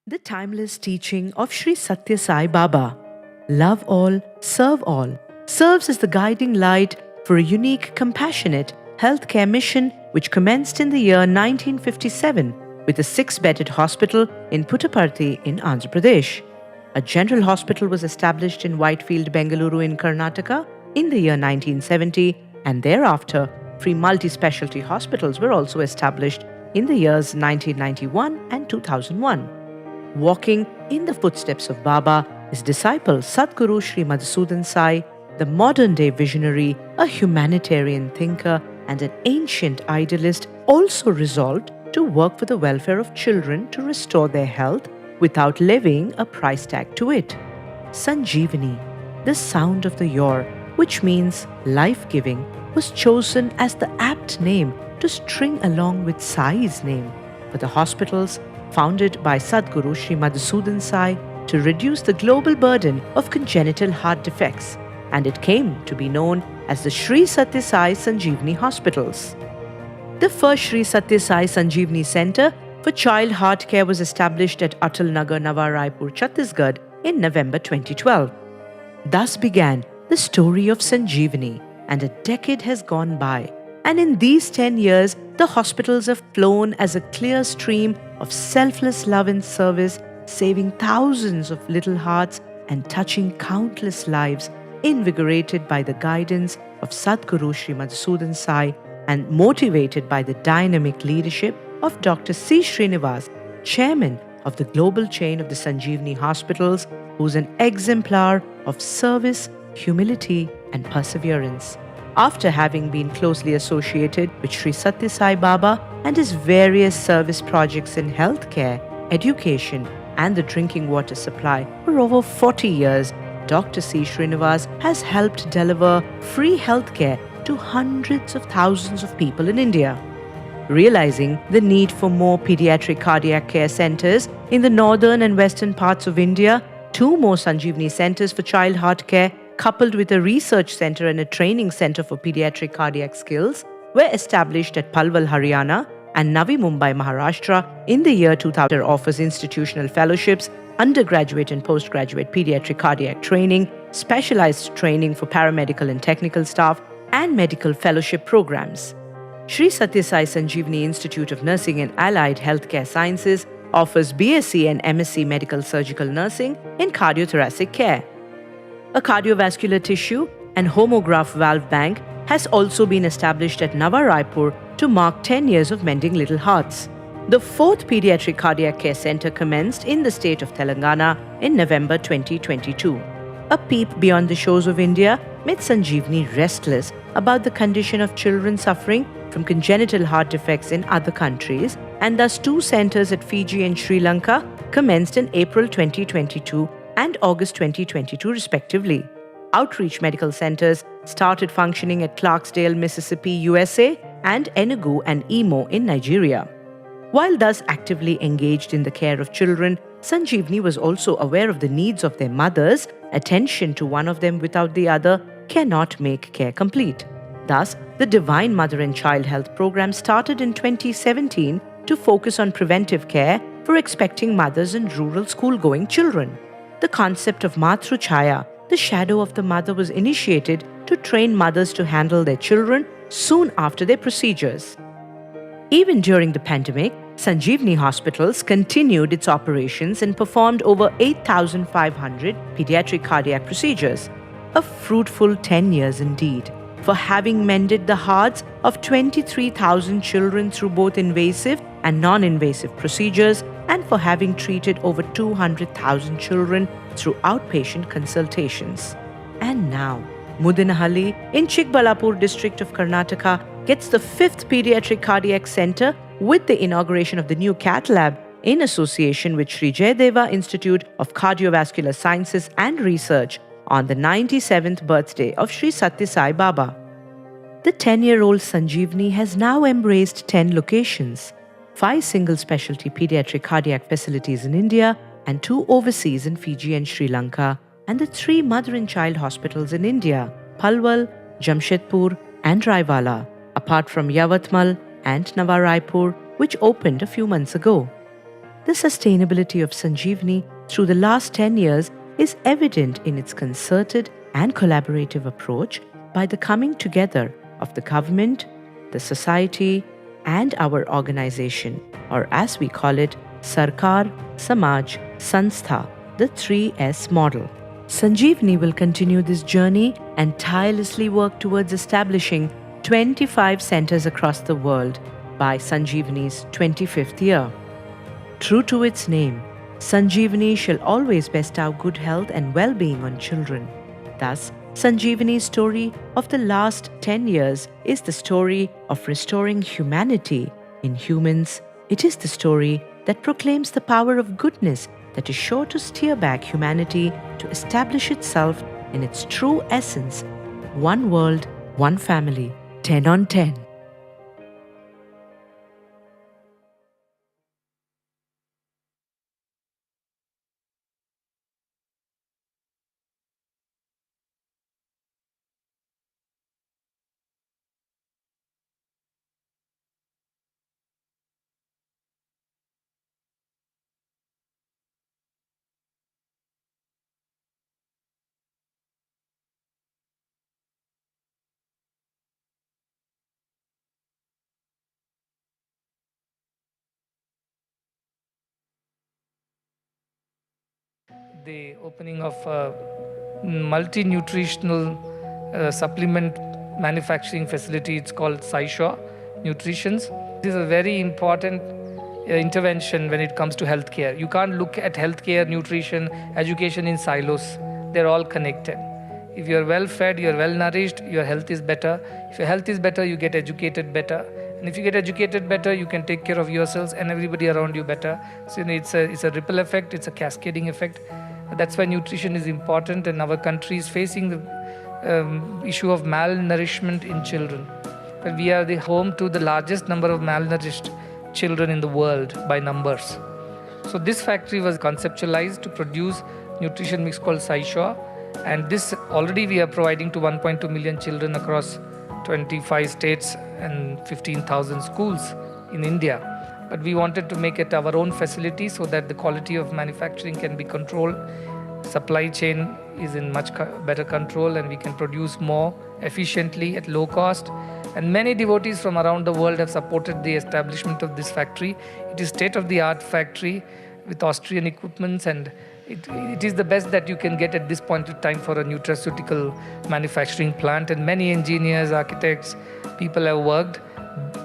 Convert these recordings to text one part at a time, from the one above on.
The timeless teaching of Sri Sathya Sai Baba, love all, serves as the guiding light for a unique, compassionate healthcare mission which commenced in the year 1957 with a 6-bedded hospital in Puttaparthi in Andhra Pradesh. A general hospital was established in Whitefield, Bengaluru in Karnataka in the year 1970, and thereafter, free multi-specialty hospitals were also established in the years 1991 and 2001. Walking in the footsteps of Baba, his disciple Sadguru Sri Madhusudansai, the modern-day visionary, a humanitarian thinker and an ancient idealist, also resolved to work for the welfare of children to restore their health without levying a price tag to it. Sanjeevani, the sound of the yore, which means life-giving, was chosen as the apt name to string along with Sai's name for the hospitals founded by Sadguru Sri Madhusudansai to reduce the global burden of congenital heart defects, and it came to be known as the Sri Sathya Sai Sanjeevani Hospitals. The first Sri Sathya Sai Sanjeevani Center for Child Heart Care was established at Atal Nagar, Nava Raipur, Chhattisgarh in November 2012. Thus began the story of Sanjeevani, and a decade has gone by. And in these 10 years, the hospitals have flown as a clear stream of selfless love and service, saving thousands of little hearts and touching countless lives, invigorated by the guidance of Sadguru Sri Madhusudansai and motivated by the dynamic leadership of Dr. C. Srinivas, chairman of the global chain of the Sanjeevani Hospitals, who is an exemplar of service, humility, and perseverance. After having been closely associated with Sri Sathya Sai Baba and his various service projects in healthcare, education, and the drinking water supply for over 40 years, Dr. C. Srinivas has helped deliver free healthcare to hundreds of thousands of people in India. Realizing the need for more pediatric cardiac care centers in the northern and western parts of India, 2 more Sanjeevani centers for child heart care, coupled with a research center and a training center for pediatric cardiac skills, were established at Palwal, Haryana and Navi Mumbai, Maharashtra in the year 2000. Offers institutional fellowships, undergraduate and postgraduate pediatric cardiac training, specialized training for paramedical and technical staff, and medical fellowship programs. Sri Sathya Sai Sanjeevani Institute of Nursing and Allied Healthcare Sciences offers BSc and MSc Medical Surgical Nursing in cardiothoracic care. A cardiovascular tissue and homograph valve bank has also been established at Nava Raipur to mark 10 years of mending little hearts. The 4th Pediatric Cardiac Care Center commenced in the state of Telangana in November 2022. A peep beyond the shores of India made Sanjeevani restless about the condition of children suffering from congenital heart defects in other countries, and thus 2 centers at Fiji and Sri Lanka commenced in April 2022 and August 2022 respectively. Outreach medical centers started functioning at Clarksdale, Mississippi, USA, and Enugu and Imo in Nigeria. While thus actively engaged in the care of children, Sanjeevani was also aware of the needs of their mothers. Attention to one of them without the other cannot make care complete. Thus, the Divine Mother and Child Health Program started in 2017 to focus on preventive care for expecting mothers and rural school-going children. The concept of Matru Chaya, the shadow of the mother, was initiated to train mothers to handle their children soon after their procedures. Even during the pandemic, Sanjeevani Hospitals continued its operations and performed over 8,500 pediatric cardiac procedures. A fruitful 10 years indeed, for having mended the hearts of 23,000 children through both invasive and non-invasive procedures, and for having treated over 200,000 children through outpatient consultations. And now, Muddenahalli in Chikbalapur district of Karnataka gets the 5th Pediatric Cardiac Center with the inauguration of the new cath lab in association with Sri Jayadeva Institute of Cardiovascular Sciences and Research on the 97th birthday of Sri Sathya Sai Baba. The 10-year-old Sanjeevani has now embraced 10 locations, 5 single specialty pediatric cardiac facilities in India and 2 overseas in Fiji and Sri Lanka, and the 3 mother and child hospitals in India, Palwal, Jamshedpur and Raiwala, apart from Yavatmal and Nava Raipur, which opened a few months ago. the sustainability of Sanjeevani through the last 10 years is evident in its concerted and collaborative approach by the coming together of the government, the society, and our organization, or as we call it, Sarkar, Samaj, Sanstha, the 3S model. Sanjeevani will continue this journey and tirelessly work towards establishing 25 centers across the world by Sanjeevani's 25th year. True to its name, Sanjeevani shall always bestow good health and well-being on children. Thus, Sanjeevani's story of the last 10 years is the story of restoring humanity in humans. It is the story that proclaims the power of goodness that is sure to steer back humanity to establish itself in its true essence. One world, one family, 10 on 10. The opening of a multi-nutritional supplement manufacturing facility. It's called Saisha Nutritions. This is a very important intervention when it comes to healthcare. You can't look at healthcare, nutrition, education in silos. They're all connected. If you're well fed, you're well nourished, your health is better. If your health is better, you get educated better. And if you get educated better, you can take care of yourselves and everybody around you better. So it's a ripple effect, it's a cascading effect. That's why nutrition is important, and our country is facing the issue of malnourishment in children. But we are the home to the largest number of malnourished children in the world by numbers. So this factory was conceptualized to produce nutrition mix called Saisha, and this already we are providing to 1.2 million children across 25 states and 15,000 schools in India. But we wanted to make it our own facility so that the quality of manufacturing can be controlled. Supply chain is in much better control, and we can produce more efficiently at low cost. And many devotees from around the world have supported the establishment of this factory. It is state-of-the-art factory with Austrian equipments, and it is the best that you can get at this point in time for a nutraceutical manufacturing plant. And many engineers, architects, people have worked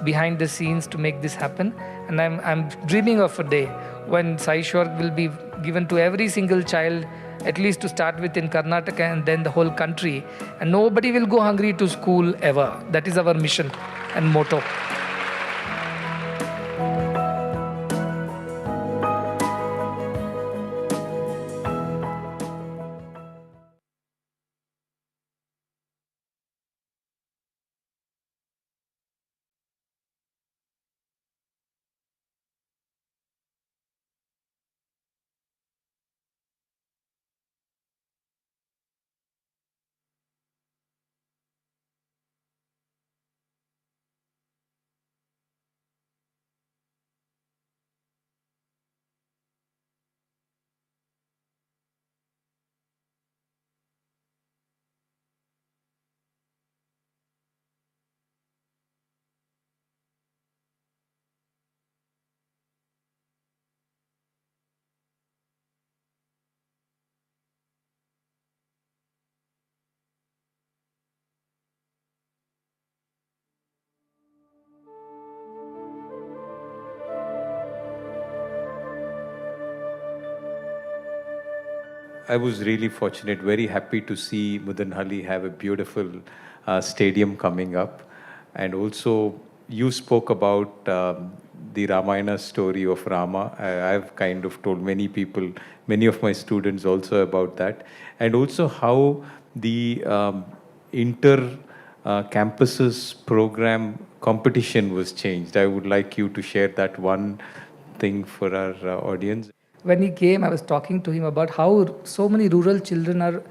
behind the scenes to make this happen. And I'm dreaming of a day when Saishwar will be given to every single child, at least to start with in Karnataka and then the whole country. And nobody will go hungry to school ever. That is our mission and motto. I was really fortunate, very happy to see Muddenahalli have a beautiful stadium coming up. And also, you spoke about the Ramayana story of Rama. I've kind of told many people, many of my students also about that. And also how the inter-campuses program competition was changed. I would like you to share that one thing for our audience. When he came, I was talking to him about how so many rural children are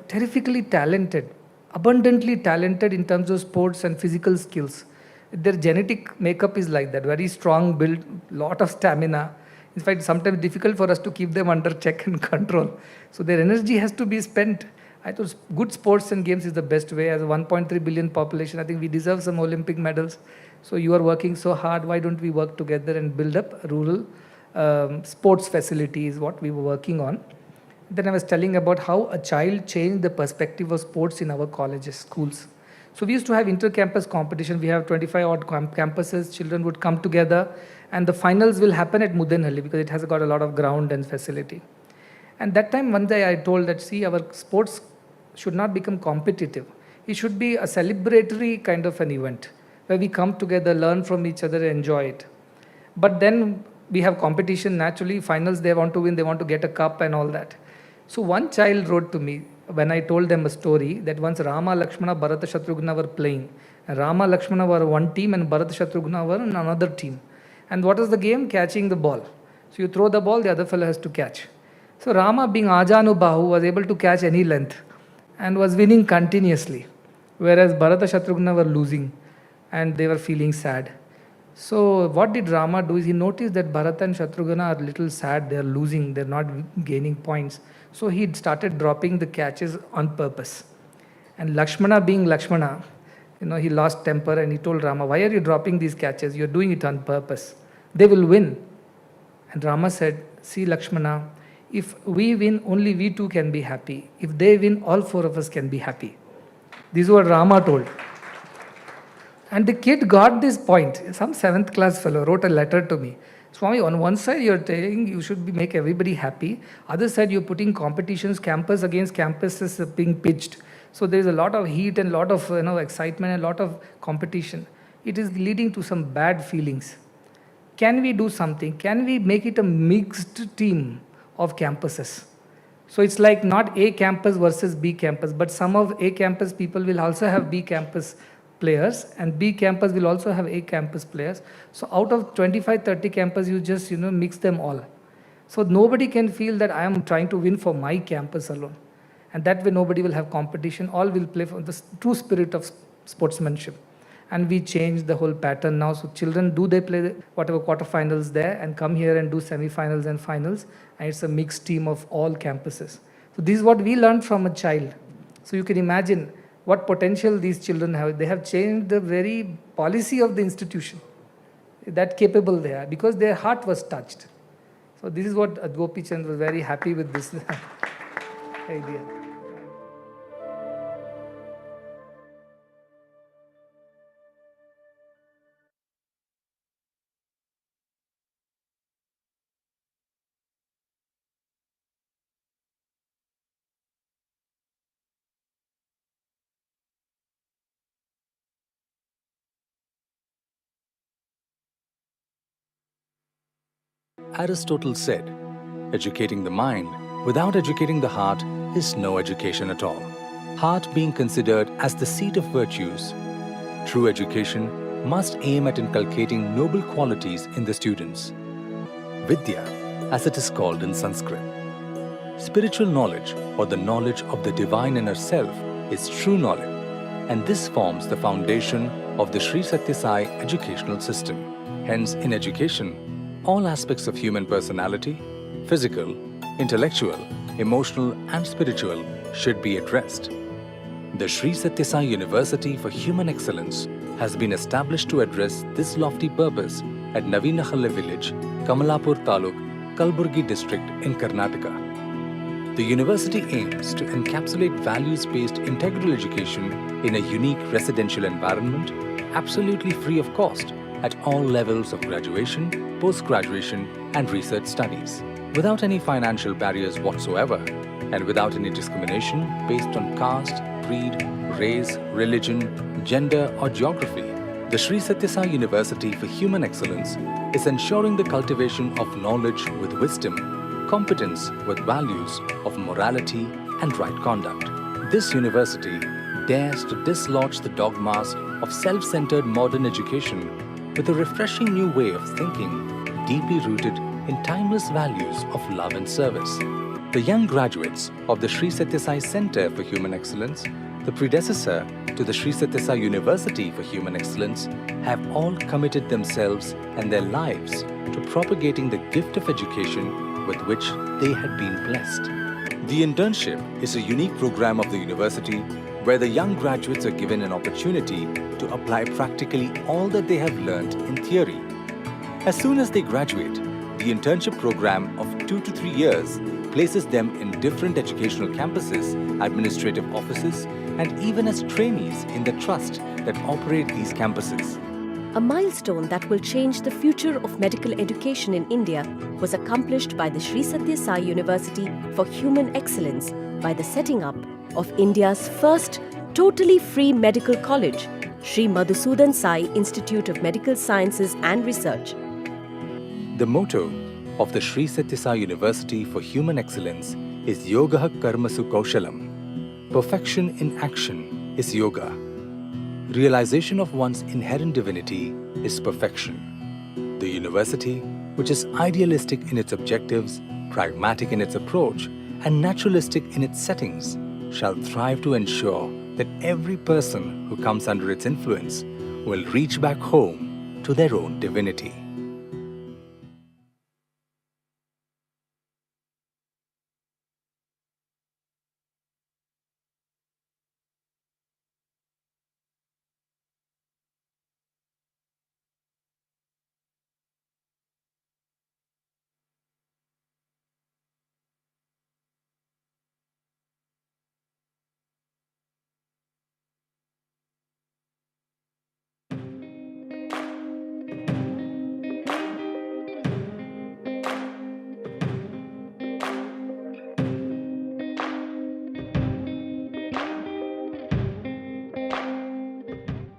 terrifically talented, abundantly talented in terms of sports and physical skills. Their genetic makeup is like that, very strong build, lot of stamina. In fact, sometimes difficult for us to keep them under check and control. So their energy has to be spent. I thought good sports and games is the best way. As a 1.3 billion population, I think we deserve some Olympic medals. So you are working so hard. Why don't we work together and build up rural sports facilities? What we were working on. Then I was telling about how a child changed the perspective of sports in our colleges, schools. So we used to have inter-campus competition. We have 25 odd campuses. Children would come together, and the finals will happen at Muddenahalli because it has got a lot of ground and facility. And that time, one day I told that, see, our sports should not become competitive. It should be a celebratory kind of an event where we come together, learn from each other, enjoy it. But then we have competition naturally. Finals, they want to win, they want to get a cup and all that. So one child wrote to me when I told them a story that once Rama, Lakshmana, Bharata, Shatrughna were playing. And Rama, Lakshmana were one team and Bharata, Shatrughna were in another team. And what was the game? Catching the ball. So you throw the ball, the other fellow has to catch. So Rama, being Ajanu Bahu, was able to catch any length and was winning continuously. Whereas Bharata, Shatrughna were losing and they were feeling sad. So what did Rama do is he noticed that Bharata and Shatrughna are a little sad, they are losing, they are not gaining points. So he started dropping the catches on purpose. And Lakshmana being Lakshmana, he lost temper and he told Rama, why are you dropping these catches? You are doing it on purpose. They will win. And Rama said, see Lakshmana, if we win, only we two can be happy. If they win, all four of us can be happy. This is what Rama told. And the kid got this point. Some 7th class fellow wrote a letter to me. Swami, on one side you're saying you should make everybody happy. Other side you're putting competitions, campus against campuses being pitched. So there is a lot of heat and a lot of excitement and a lot of competition. It is leading to some bad feelings. Can we do something? Can we make it a mixed team of campuses? So it's like not A campus versus B campus, but some of A campus people will also have B campus players, and B campus will also have A campus players. So out of 25-30 campus, you just mix them all. So nobody can feel that I am trying to win for my campus alone. And that way nobody will have competition. All will play for the true spirit of sportsmanship. And we change the whole pattern now. So children, they play whatever quarterfinals there and come here and do semi-finals and finals. And it's a mixed team of all campuses. So this is what we learned from a child. So you can imagine what potential these children have. They have changed the very policy of the institution. That capable they are because their heart was touched. So this is what Gopi Chand was very happy with this idea. Aristotle said, educating the mind without educating the heart is no education at all. Heart being considered as the seat of virtues, true education must aim at inculcating noble qualities in the students. Vidya, as it is called in Sanskrit. Spiritual knowledge, or the knowledge of the divine inner self, is true knowledge, and this forms the foundation of the Sri Sathya Sai educational system. Hence, in education, all aspects of human personality, physical, intellectual, emotional and spiritual should be addressed. The Sri Sathya Sai University for Human Excellence has been established to address this lofty purpose at Muddenahalli village, Kamalapur Taluk, Kalburgi district in Karnataka. The university aims to encapsulate values-based integral education in a unique residential environment, absolutely free of cost, at all levels of graduation, post-graduation and research studies, without any financial barriers whatsoever, and without any discrimination based on caste, creed, race, religion, gender or geography. The Sri Sathya Sai University for Human Excellence is ensuring the cultivation of knowledge with wisdom, competence with values of morality and right conduct. This university dares to dislodge the dogmas of self-centered modern education with a refreshing new way of thinking, deeply rooted in timeless values of love and service. The young graduates of the Sri Sathya Sai Center for Human Excellence, the predecessor to the Sri Sathya Sai University for Human Excellence, have all committed themselves and their lives to propagating the gift of education with which they had been blessed. The internship is a unique program of the university where the young graduates are given an opportunity to apply practically all that they have learnt in theory. As soon as they graduate, the internship program of 2 to 3 years places them in different educational campuses, administrative offices, and even as trainees in the trust that operate these campuses. A milestone that will change the future of medical education in India was accomplished by the Sri Sathya Sai University for Human Excellence by the setting up of India's first totally free medical college, Sri Madhusudansai Institute of Medical Sciences and Research. The motto of the Sri Sathya Sai University for Human Excellence is Yoga Karmasu Kaushalam. Perfection in action is yoga. Realization of one's inherent divinity is perfection. The university, which is idealistic in its objectives, pragmatic in its approach, and naturalistic in its settings, shall thrive to ensure that every person who comes under its influence will reach back home to their own divinity.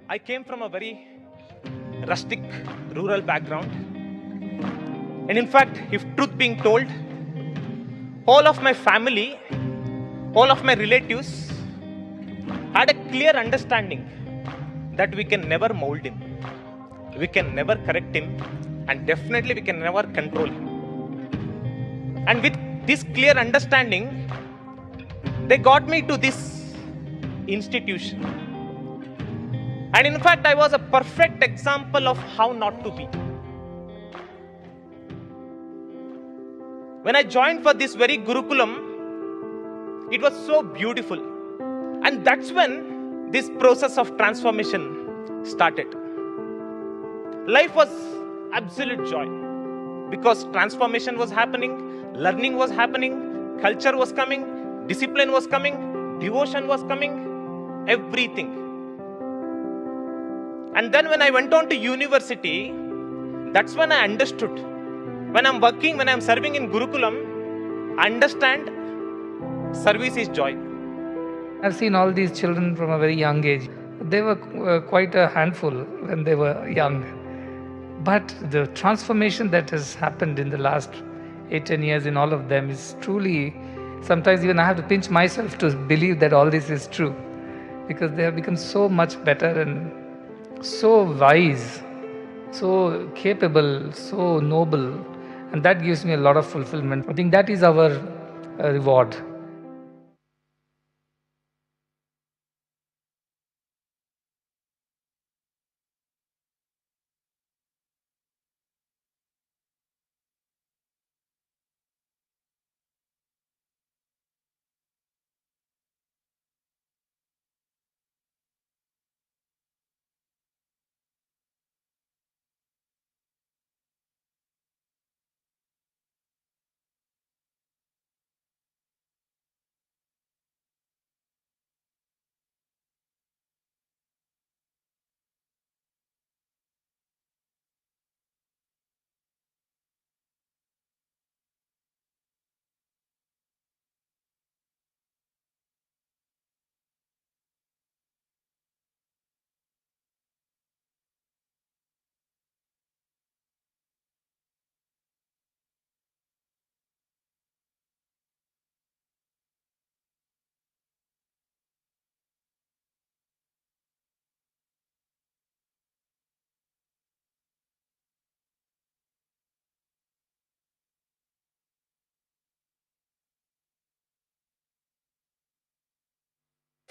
I came from a very rustic, rural background. And in fact, if truth being told, all of my family, all of my relatives had a clear understanding that we can never mold him, we can never correct him, and definitely we can never control him. And with this clear understanding, they got me to this institution. And in fact, I was a perfect example of how not to be. When I joined for this very Gurukulam, it was so beautiful. And that's when this process of transformation started. Life was absolute joy because transformation was happening, learning was happening, culture was coming, discipline was coming, devotion was coming, everything. And then when I went on to university, that's when I understood. When I'm working, when I'm serving in Gurukulam, I understand service is joy. I've seen all these children from a very young age. They were quite a handful when they were young. But the transformation that has happened in the last 8-10 years in all of them is truly, sometimes even I have to pinch myself to believe that all this is true. Because they have become so much better and so wise, so capable, so noble, and that gives me a lot of fulfillment. I think that is our reward.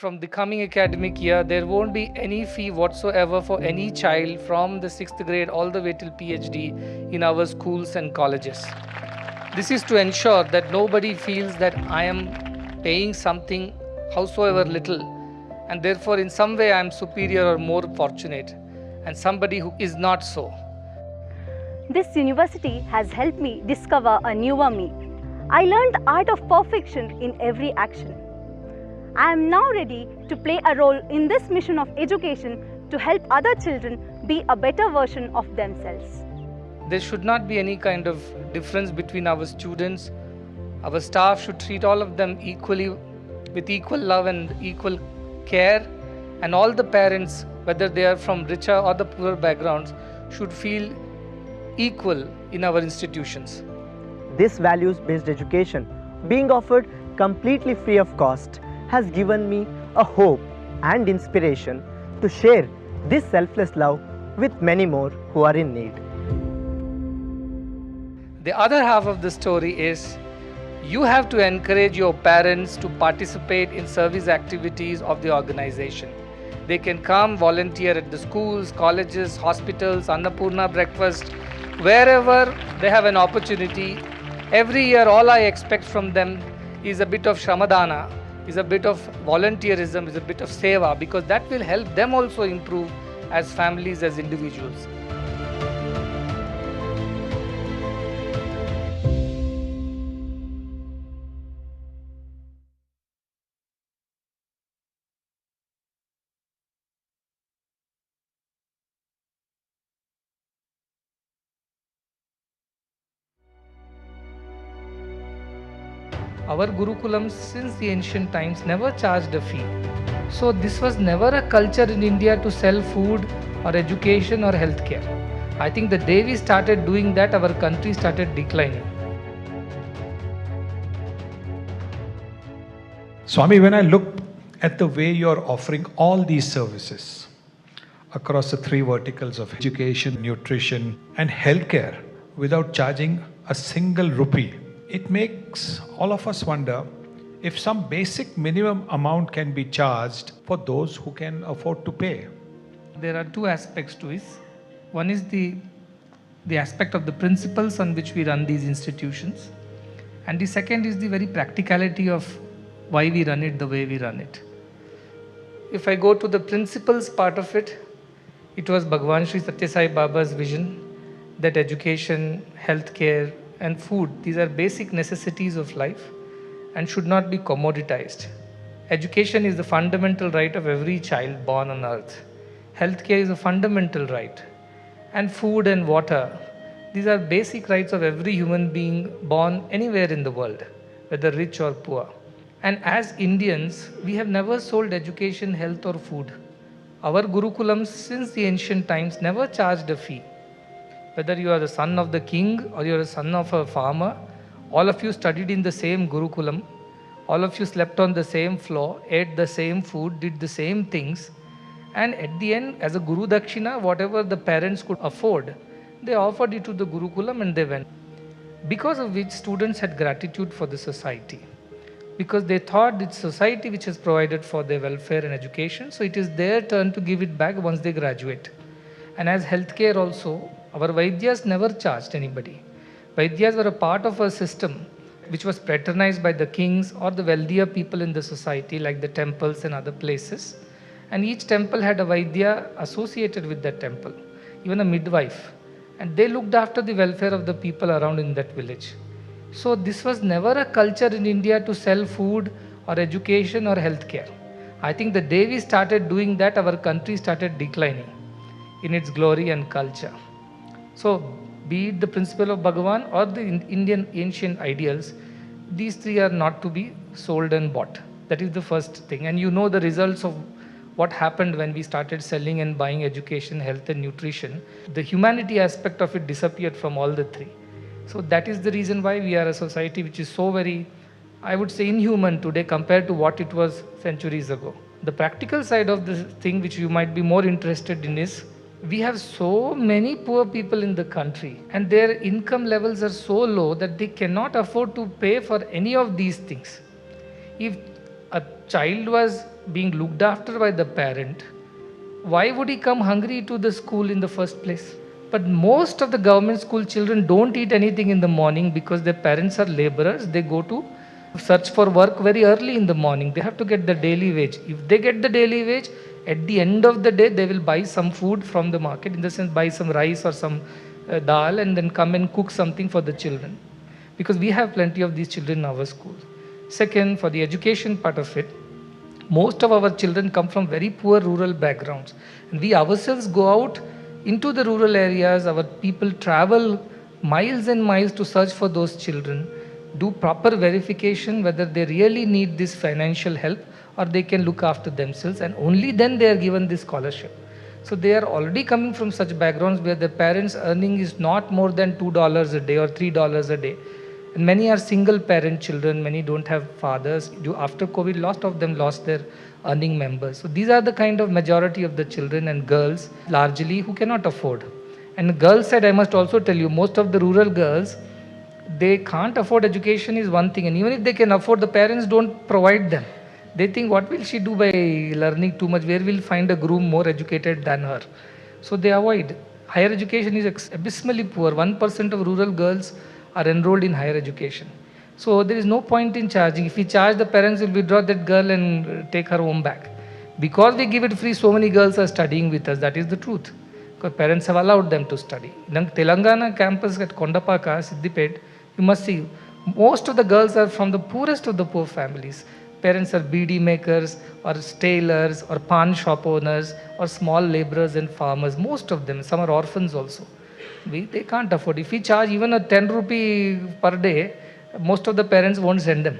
From the coming academic year, there won't be any fee whatsoever for any child from the 6th grade all the way till PhD in our schools and colleges. This is to ensure that nobody feels that I am paying something, howsoever little, and therefore in some way I am superior or more fortunate, and somebody who is not so. This university has helped me discover a newer me. I learned the art of perfection in every action. I am now ready to play a role in this mission of education to help other children be a better version of themselves. There should not be any kind of difference between our students. Our staff should treat all of them equally, with equal love and equal care, and all the parents, whether they are from richer or the poorer backgrounds, should feel equal in our institutions. This values-based education, being offered completely free of cost, has given me a hope and inspiration to share this selfless love with many more who are in need. The other half of the story is you have to encourage your parents to participate in service activities of the organization. They can come volunteer at the schools, colleges, hospitals, Annapurna breakfast, wherever they have an opportunity. Every year all I expect from them is a bit of shramadana, is a bit of volunteerism, is a bit of seva, because that will help them also improve as families, as individuals. Our Gurukulams since the ancient times never charged a fee. So this was never a culture in India to sell food or education or healthcare. I think the day we started doing that, our country started declining. Swami, when I look at the way you're offering all these services across the three verticals of education, nutrition, and healthcare without charging a single rupee, it makes all of us wonder if some basic minimum amount can be charged for those who can afford to pay. There are two aspects to it. One is the aspect of the principles on which we run these institutions, and the second is the very practicality of why we run it the way we run it. If I go to the principles part of it, it was Bhagwan Sri Sathya Sai Baba's vision that education, healthcare, and food, these are basic necessities of life and should not be commoditized. Education is the fundamental right of every child born on earth. Healthcare is a fundamental right. And food and water, these are basic rights of every human being born anywhere in the world, whether rich or poor. And as Indians, we have never sold education, health or food. Our Gurukulams since the ancient times never charged a fee. Whether you are the son of the king or you are a son of a farmer, all of you studied in the same Gurukulam, all of you slept on the same floor, ate the same food, did the same things, and at the end, as a Guru Dakshina, whatever the parents could afford, they offered it to the Gurukulam and they went. Because of which students had gratitude for the society. Because they thought it's society which has provided for their welfare and education, so it is their turn to give it back once they graduate. And as healthcare also, our Vaidyas never charged anybody. Vaidyas were a part of a system which was patronized by the kings or the wealthier people in the society, like the temples and other places. And each temple had a Vaidya associated with that temple, even a midwife. And they looked after the welfare of the people around in that village. So this was never a culture in India to sell food or education or healthcare. I think the day we started doing that, our country started declining in its glory and culture. So, be it the principle of Bhagavan or the Indian ancient ideals, these three are not to be sold and bought. That is the first thing. And you know the results of what happened when we started selling and buying education, health and nutrition. The humanity aspect of it disappeared from all the three. So that is the reason why we are a society which is so very, I would say, inhuman today compared to what it was centuries ago. The practical side of this thing which you might be more interested in is, we have so many poor people in the country and their income levels are so low that they cannot afford to pay for any of these things. If a child was being looked after by the parent, why would he come hungry to the school in the first place? But most of the government school children don't eat anything in the morning because their parents are laborers. They go to search for work very early in the morning. They have to get the daily wage. If they get the daily wage, at the end of the day, they will buy some food from the market, in the sense, buy some rice or some dal, and then come and cook something for the children. Because we have plenty of these children in our schools. Second, for the education part of it, most of our children come from very poor rural backgrounds. And we ourselves go out into the rural areas, our people travel miles and miles to search for those children, do proper verification whether they really need this financial help or they can look after themselves, and only then they are given this scholarship. So they are already coming from such backgrounds where their parents' earning is not more than $2 a day or $3 a day. And many are single parent children, many don't have fathers. After COVID, lot of them lost their earning members. So these are the kind of majority of the children and girls largely who cannot afford. And the girls side, I must also tell you, most of the rural girls, they can't afford education is one thing. And even if they can afford, the parents don't provide them. They think, what will she do by learning too much? Where will find a groom more educated than her? So they avoid. Higher education is abysmally poor. 1% of rural girls are enrolled in higher education. So there is no point in charging. If we charge, the parents will withdraw that girl and take her home back. Because we give it free, so many girls are studying with us. That is the truth. Because parents have allowed them to study. In Telangana campus at Kondapaka, Siddipet, you must see, most of the girls are from the poorest of the poor families. Parents are beedi makers or tailors or pawn shop owners or small laborers and farmers. Most of them, some are orphans also. They can't afford. If we charge even a 10 rupee per day, most of the parents won't send them.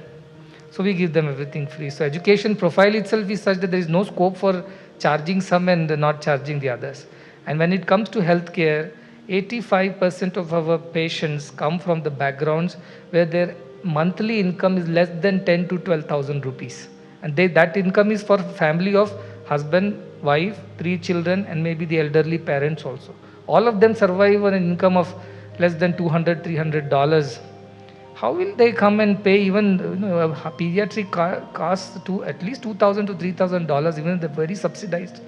So we give them everything free. So education profile itself is such that there is no scope for charging some and not charging the others. And when it comes to healthcare, 85% of our patients come from the backgrounds where their monthly income is less than 10 to 12,000 rupees. And that income is for family of husband, wife, 3 children, and maybe the elderly parents also. All of them survive on an income of less than $200, $300. How will they come and pay even a pediatric costs to at least $2,000 to $3,000, even in the very subsidized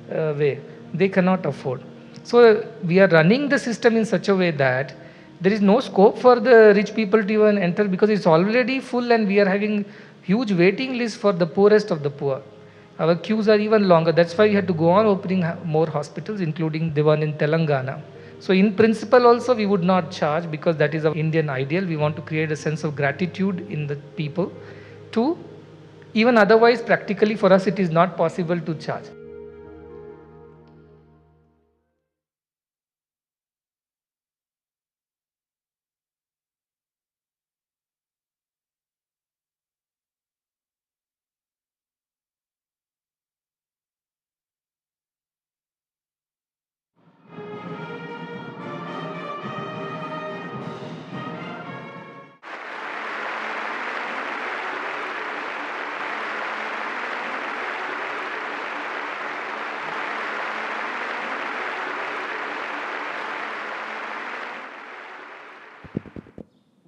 way? They cannot afford. So we are running the system in such a way that there is no scope for the rich people to even enter because it's already full, and we are having huge waiting list for the poorest of the poor. Our queues are even longer. That's why we had to go on opening more hospitals, including the one in Telangana. So in principle also we would not charge because that is our Indian ideal. We want to create a sense of gratitude in the people. Two, even otherwise practically for us it is not possible to charge.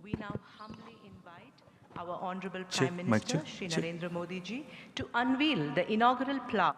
We now humbly invite our Honorable Prime Minister, Shri Narendra Modi ji, to unveil the inaugural plaque.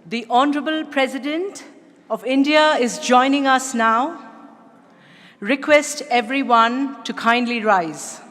The Honorable President of India is joining us now. Request everyone to kindly rise.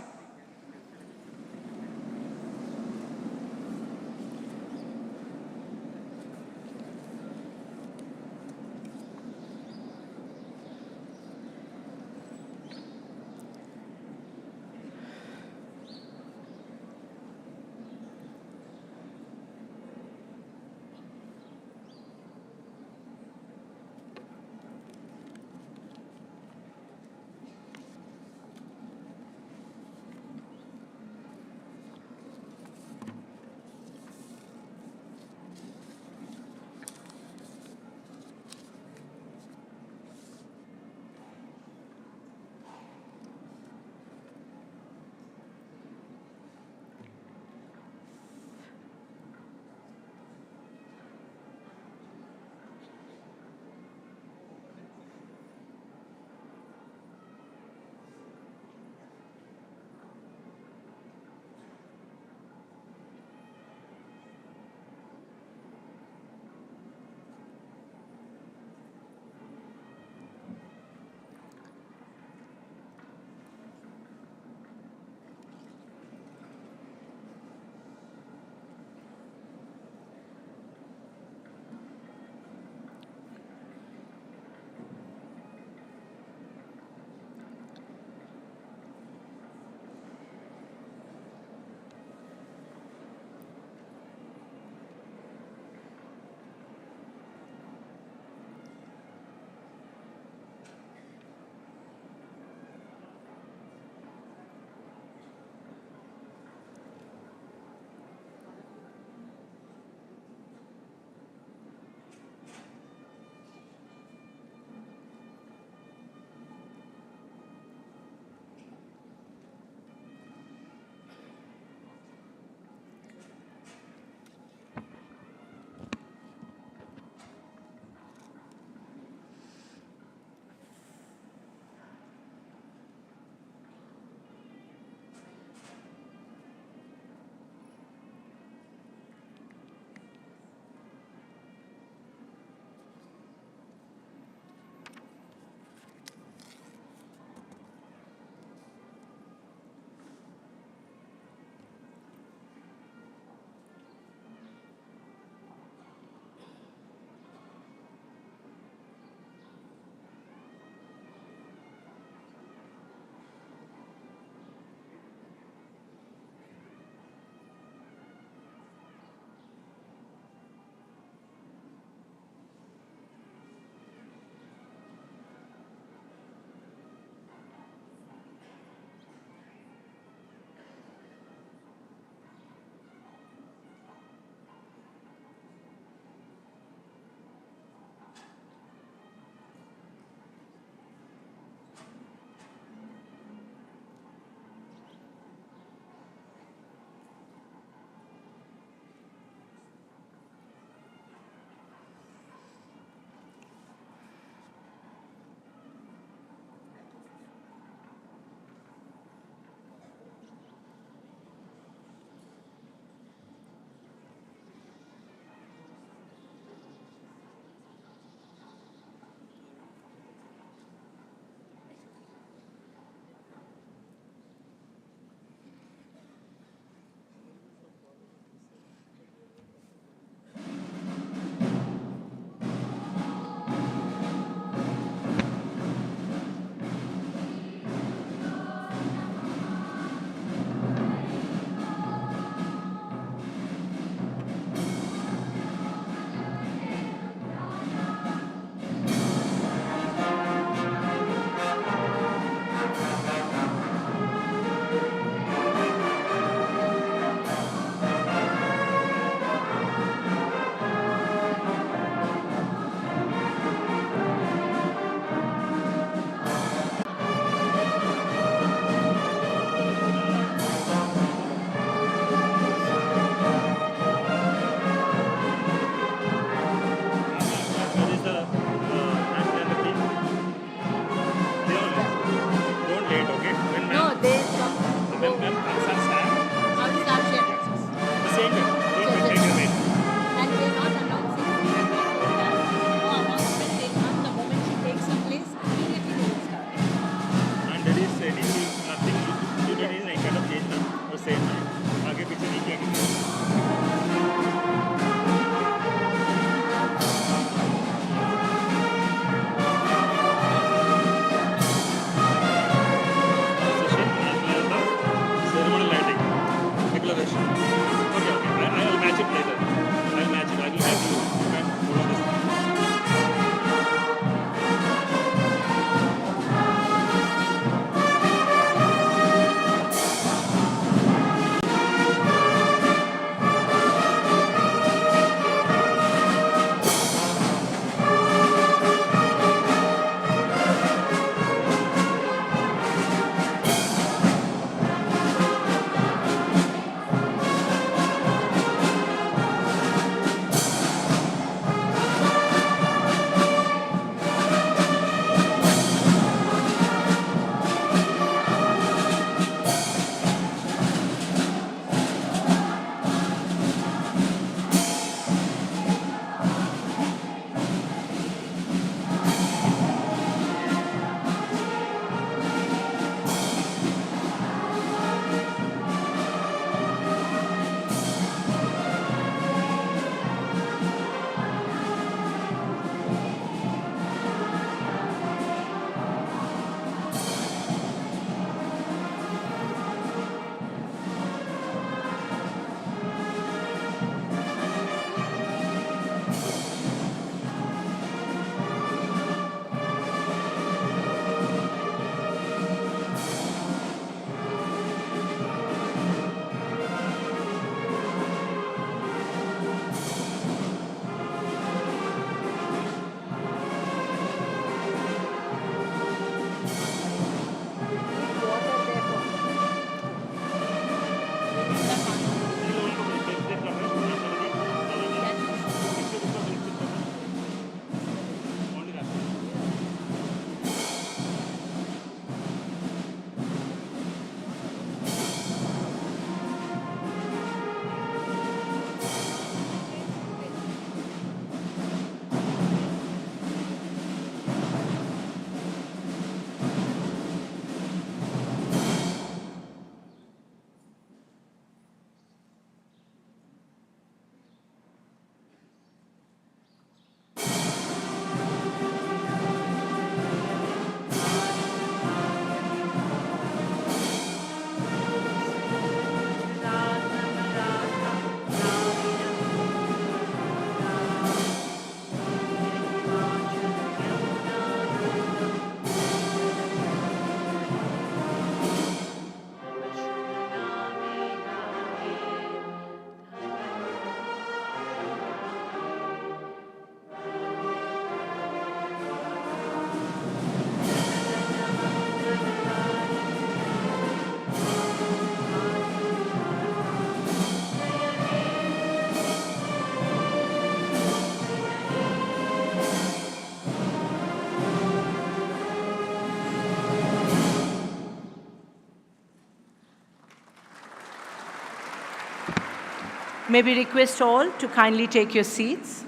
May we request all to kindly take your seats.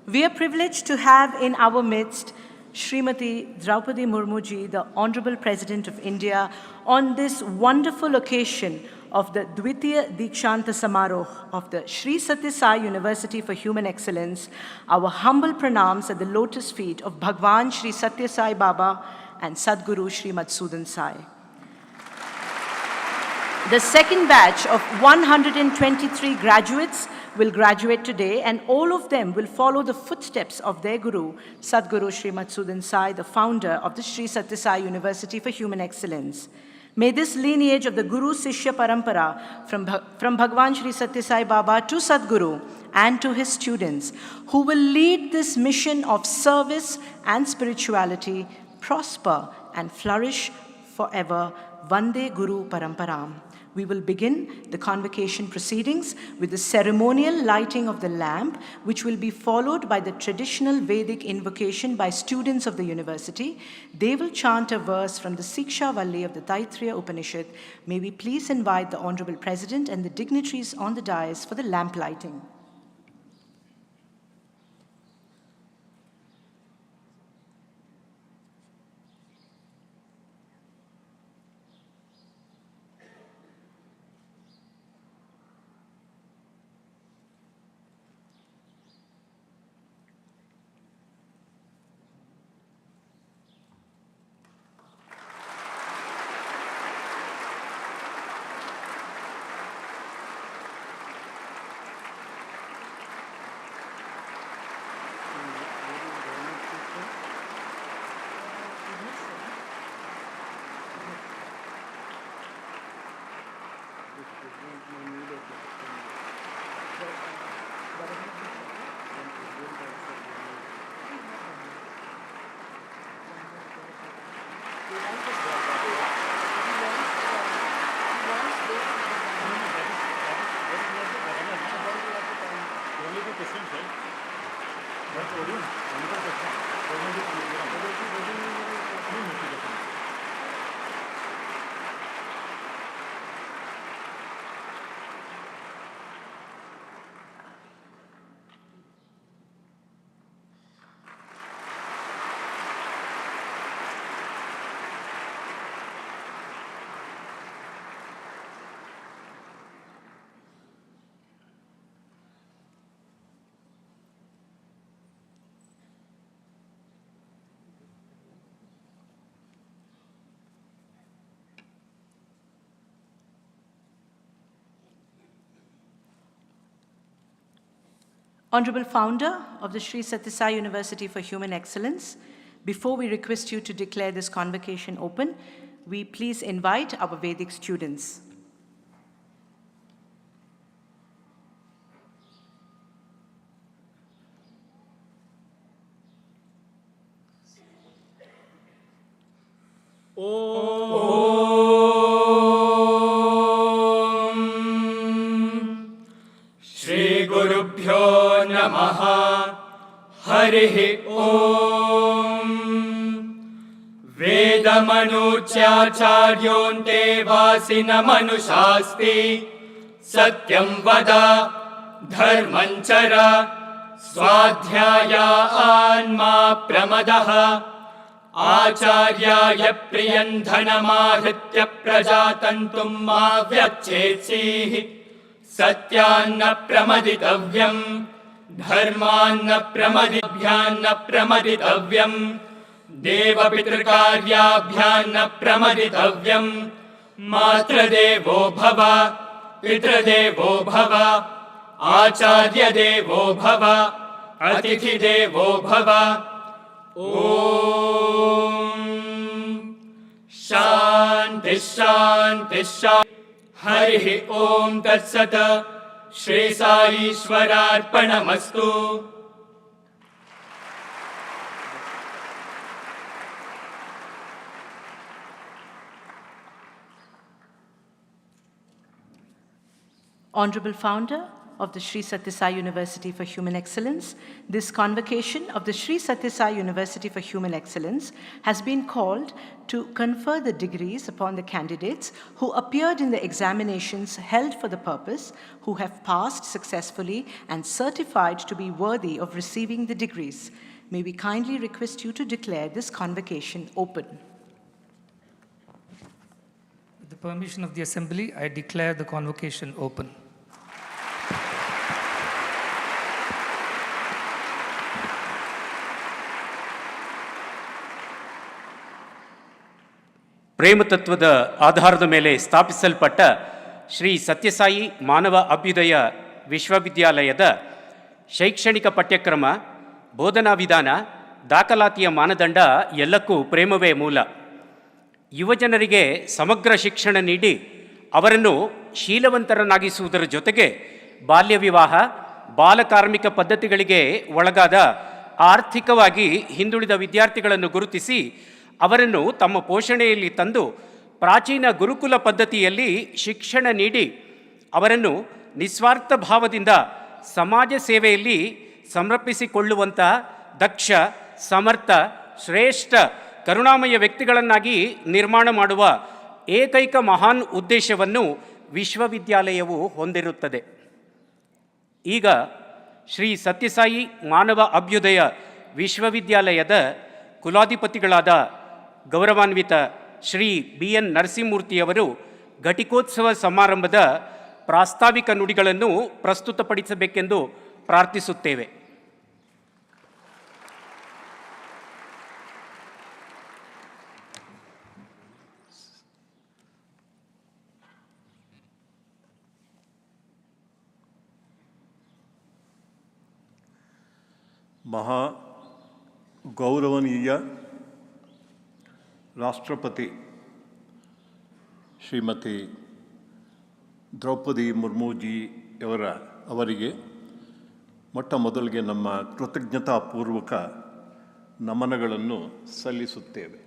We are privileged to have in our midst Srimati Droupadi Murmu ji, the Honorable President of India, on this wonderful occasion of the Dvitiya Dikshanta Samaroh of the Sri Sathya Sai University for Human Excellence. Our humble pranams at the lotus feet of Bhagwan Sri Sathya Sai Baba and Sadguru Sri Madhusudansai. The second batch of 123 graduates will graduate today, and all of them will follow the footsteps of their guru, Sadguru Sri Madhusudansai, the founder of the Sri Sathya Sai University for Human Excellence. May this lineage of the Guru Sishya Parampara from Bhagwan Sri Sathya Sai Baba to Sadguru and to his students, who will lead this mission of service and spirituality, prosper and flourish forever. Vande Guru Paramparam. We will begin the convocation proceedings with the ceremonial lighting of the lamp, which will be followed by the traditional Vedic invocation by students of the university. They will chant a verse from the Siksha Valli of the Taittiriya Upanishad. May we please invite the Honorable President and the dignitaries on the dais for the lamp lighting. Honorable Founder of the Sri Sathya Sai University for Human Excellence, before we request you to declare this convocation open, we please invite our Vedic students. Shri Gurubhyo Namaha Harihi Om Vedamanuchyacharyon Vasina Manushasti Satyam Vada Dharmanchara Swadhyaya Anma Pramadaha Acharyaya Priyandhanamahritya Prajatantum Ma Vyachetsi Satyanna Pramaditavyam Dharmanna Pramadibhyanna Pramaditavyam Deva Pitrakaryaabhyanna Pramaditavyam Matradevo Bhava Pitradevo Bhava Acharya Devo Bhava Atithi Devo Bhava Om Shanti Shanti Shanti Harihi Om Tat Sat Shri Sai Ishwararpanamastu. Honorable Founder of the Sri Sathya Sai University for Human Excellence, this convocation of the Sri Sathya Sai University for Human Excellence has been called to confer the degrees upon the candidates who appeared in the examinations held for the purpose, who have passed successfully and certified to be worthy of receiving the degrees. May we kindly request you to declare this convocation open. With the permission of the Assembly, I declare the convocation open. ಪ್ರೇಮ ತತ್ವದ ಆಧಾರದ ಮೇಲೆ ಸ್ಥಾಪಿಸಲ್ಪಟ್ಟ ಶ್ರೀ ಸತ್ಯಸಾಯಿ ಮಾನವ ಅಭ್ಯುದಯ ವಿಶ್ವವಿದ್ಯಾಲಯದ ಶೈಕ್ಷಣಿಕ ಪಠ್ಯಕ್ರಮ, ಬೋಧನಾ ವಿಧಾನ, ದಾಖಲಾತಿಯ ಮಾನದಂಡ ಎಲ್ಲಕ್ಕೂ ಪ್ರೇಮವೇ ಮೂಲ. ಯುವಜನರಿಗೆ ಸಮಗ್ರ ಶಿಕ್ಷಣ ನೀಡಿ ಅವರನ್ನು ಶೀಲವಂತರನ್ನಾಗಿಸುವುದರ ಜೊತೆಗೆ ಬಾಲ್ಯ ವಿವಾಹ, ಬಾಲಕಾರ್ಮಿಕ ಪದ್ಧತಿಗಳಿಗೆ ಒಳಗಾದ ಆರ್ಥಿಕವಾಗಿ ಹಿಂದುಳಿದ ವಿದ್ಯಾರ್ಥಿಗಳನ್ನು ಗುರುತಿಸಿ ಅವರನ್ನು ತಮ್ಮ ಪೋಷಣೆಯಲ್ಲಿ ತಂದು ಪ್ರಾಚೀನ ಗುರುಕುಲ ಪದ್ಧತಿಯಲ್ಲಿ ಶಿಕ್ಷಣ ನೀಡಿ ಅವರನ್ನು ನಿಸ್ವಾರ್ಥ ಭಾವದಿಂದ ಸಮಾಜ ಸೇವೆಯಲ್ಲಿ ಸಮರ್ಪಿಸಿಕೊಳ್ಳುವಂಥ ದಕ್ಷ, ಸಮರ್ಥ, ಶ್ರೇಷ್ಠ, ಕರುಣಾಮಯ ವ್ಯಕ್ತಿಗಳನ್ನಾಗಿ ನಿರ್ಮಾಣ ಮಾಡುವ ಏಕೈಕ ಮಹಾನ್ ಉದ್ದೇಶವನ್ನು ವಿಶ್ವವಿದ್ಯಾಲಯವು ಹೊಂದಿರುತ್ತದೆ. ಈಗ ಶ್ರೀ ಸತ್ಯಸಾಯಿ ಮಾನವ ಅಭ್ಯುದಯ ವಿಶ್ವವಿದ್ಯಾಲಯದ ಕುಲಾಧಿಪತಿಗಳಾದ ಗೌರವಾನ್ವಿತ ಶ್ರೀ BN ನರಸಿಂಹಮೂರ್ತಿಯವರು ಘಟಿಕೋತ್ಸವ ಸಮಾರಂಭದ ಪ್ರಾಸ್ತಾವಿಕ ನುಡಿಗಳನ್ನು ಪ್ರಸ್ತುತಪಡಿಸಬೇಕೆಂದು ಪ್ರಾರ್ಥಿಸುತ್ತೇವೆ. ಮಹಾ ಗೌರವನೀಯ ರಾಷ್ಟ್ರಪತಿ ಶ್ರೀಮತಿ ದ್ರೌಪದಿ ಮುರ್ಮುಜಿ ಅವರಿಗೆ ಮೊಟ್ಟ ಮೊದಲಿಗೆ ನಮ್ಮ ಕೃತಜ್ಞತಾಪೂರ್ವಕ ನಮನಗಳನ್ನು ಸಲ್ಲಿಸುತ್ತೇವೆ.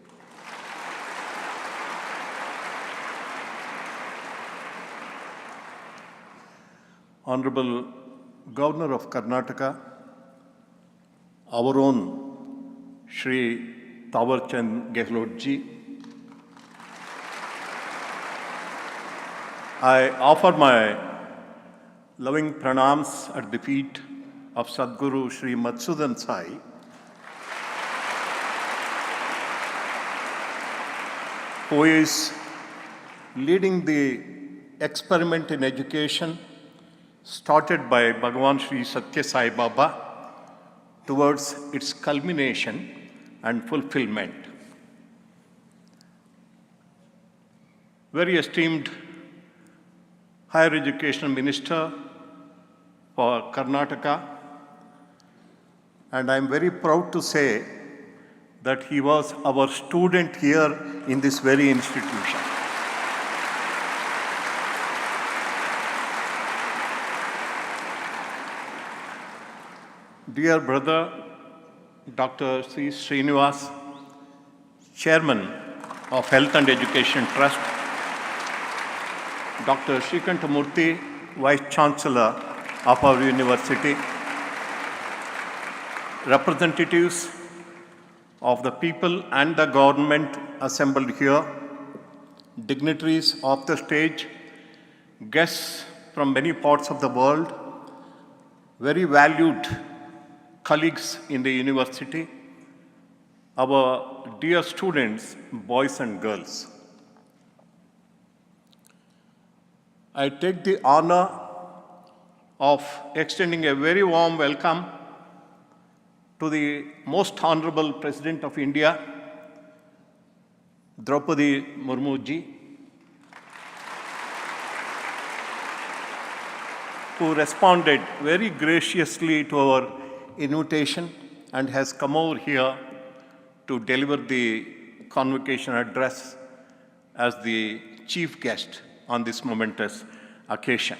Honorable Governor of Karnataka, our own Shri Tawarchand Gehlot ji, I offer my loving pranams at the feet of Sadguru Shri Madhusudansai, who is leading the experiment in education started by Bhagavan Shri Sathya Sai Baba towards its culmination and fulfillment. Very esteemed Higher Education Minister for Karnataka, and I am very proud to say that he was our student here in this very institution. Dear brother Dr. C. Srinivas, Chairman of Health and Education Trust, Dr. Srikantamurthy, Vice Chancellor of our university, representatives of the people and the government assembled here, dignitaries of the stage, guests from many parts of the world, very valued colleagues in the university, our dear students, boys and girls. I take the honor of extending a very warm welcome to the Most Honorable President of India, Droupadi Murmu ji, who responded very graciously to our invitation and has come over here to deliver the convocation address as the chief guest on this momentous occasion.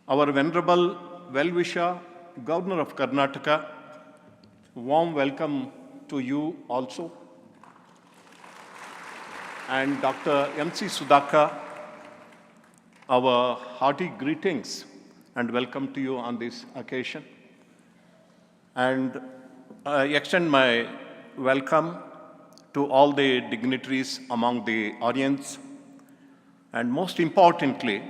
Our venerable well-wisher, Governor of Karnataka, warm welcome to you also. And Dr. M.C. Sudhakar, our hearty greetings and welcome to you on this occasion. And I extend my welcome to all the dignitaries among the audience, and most importantly,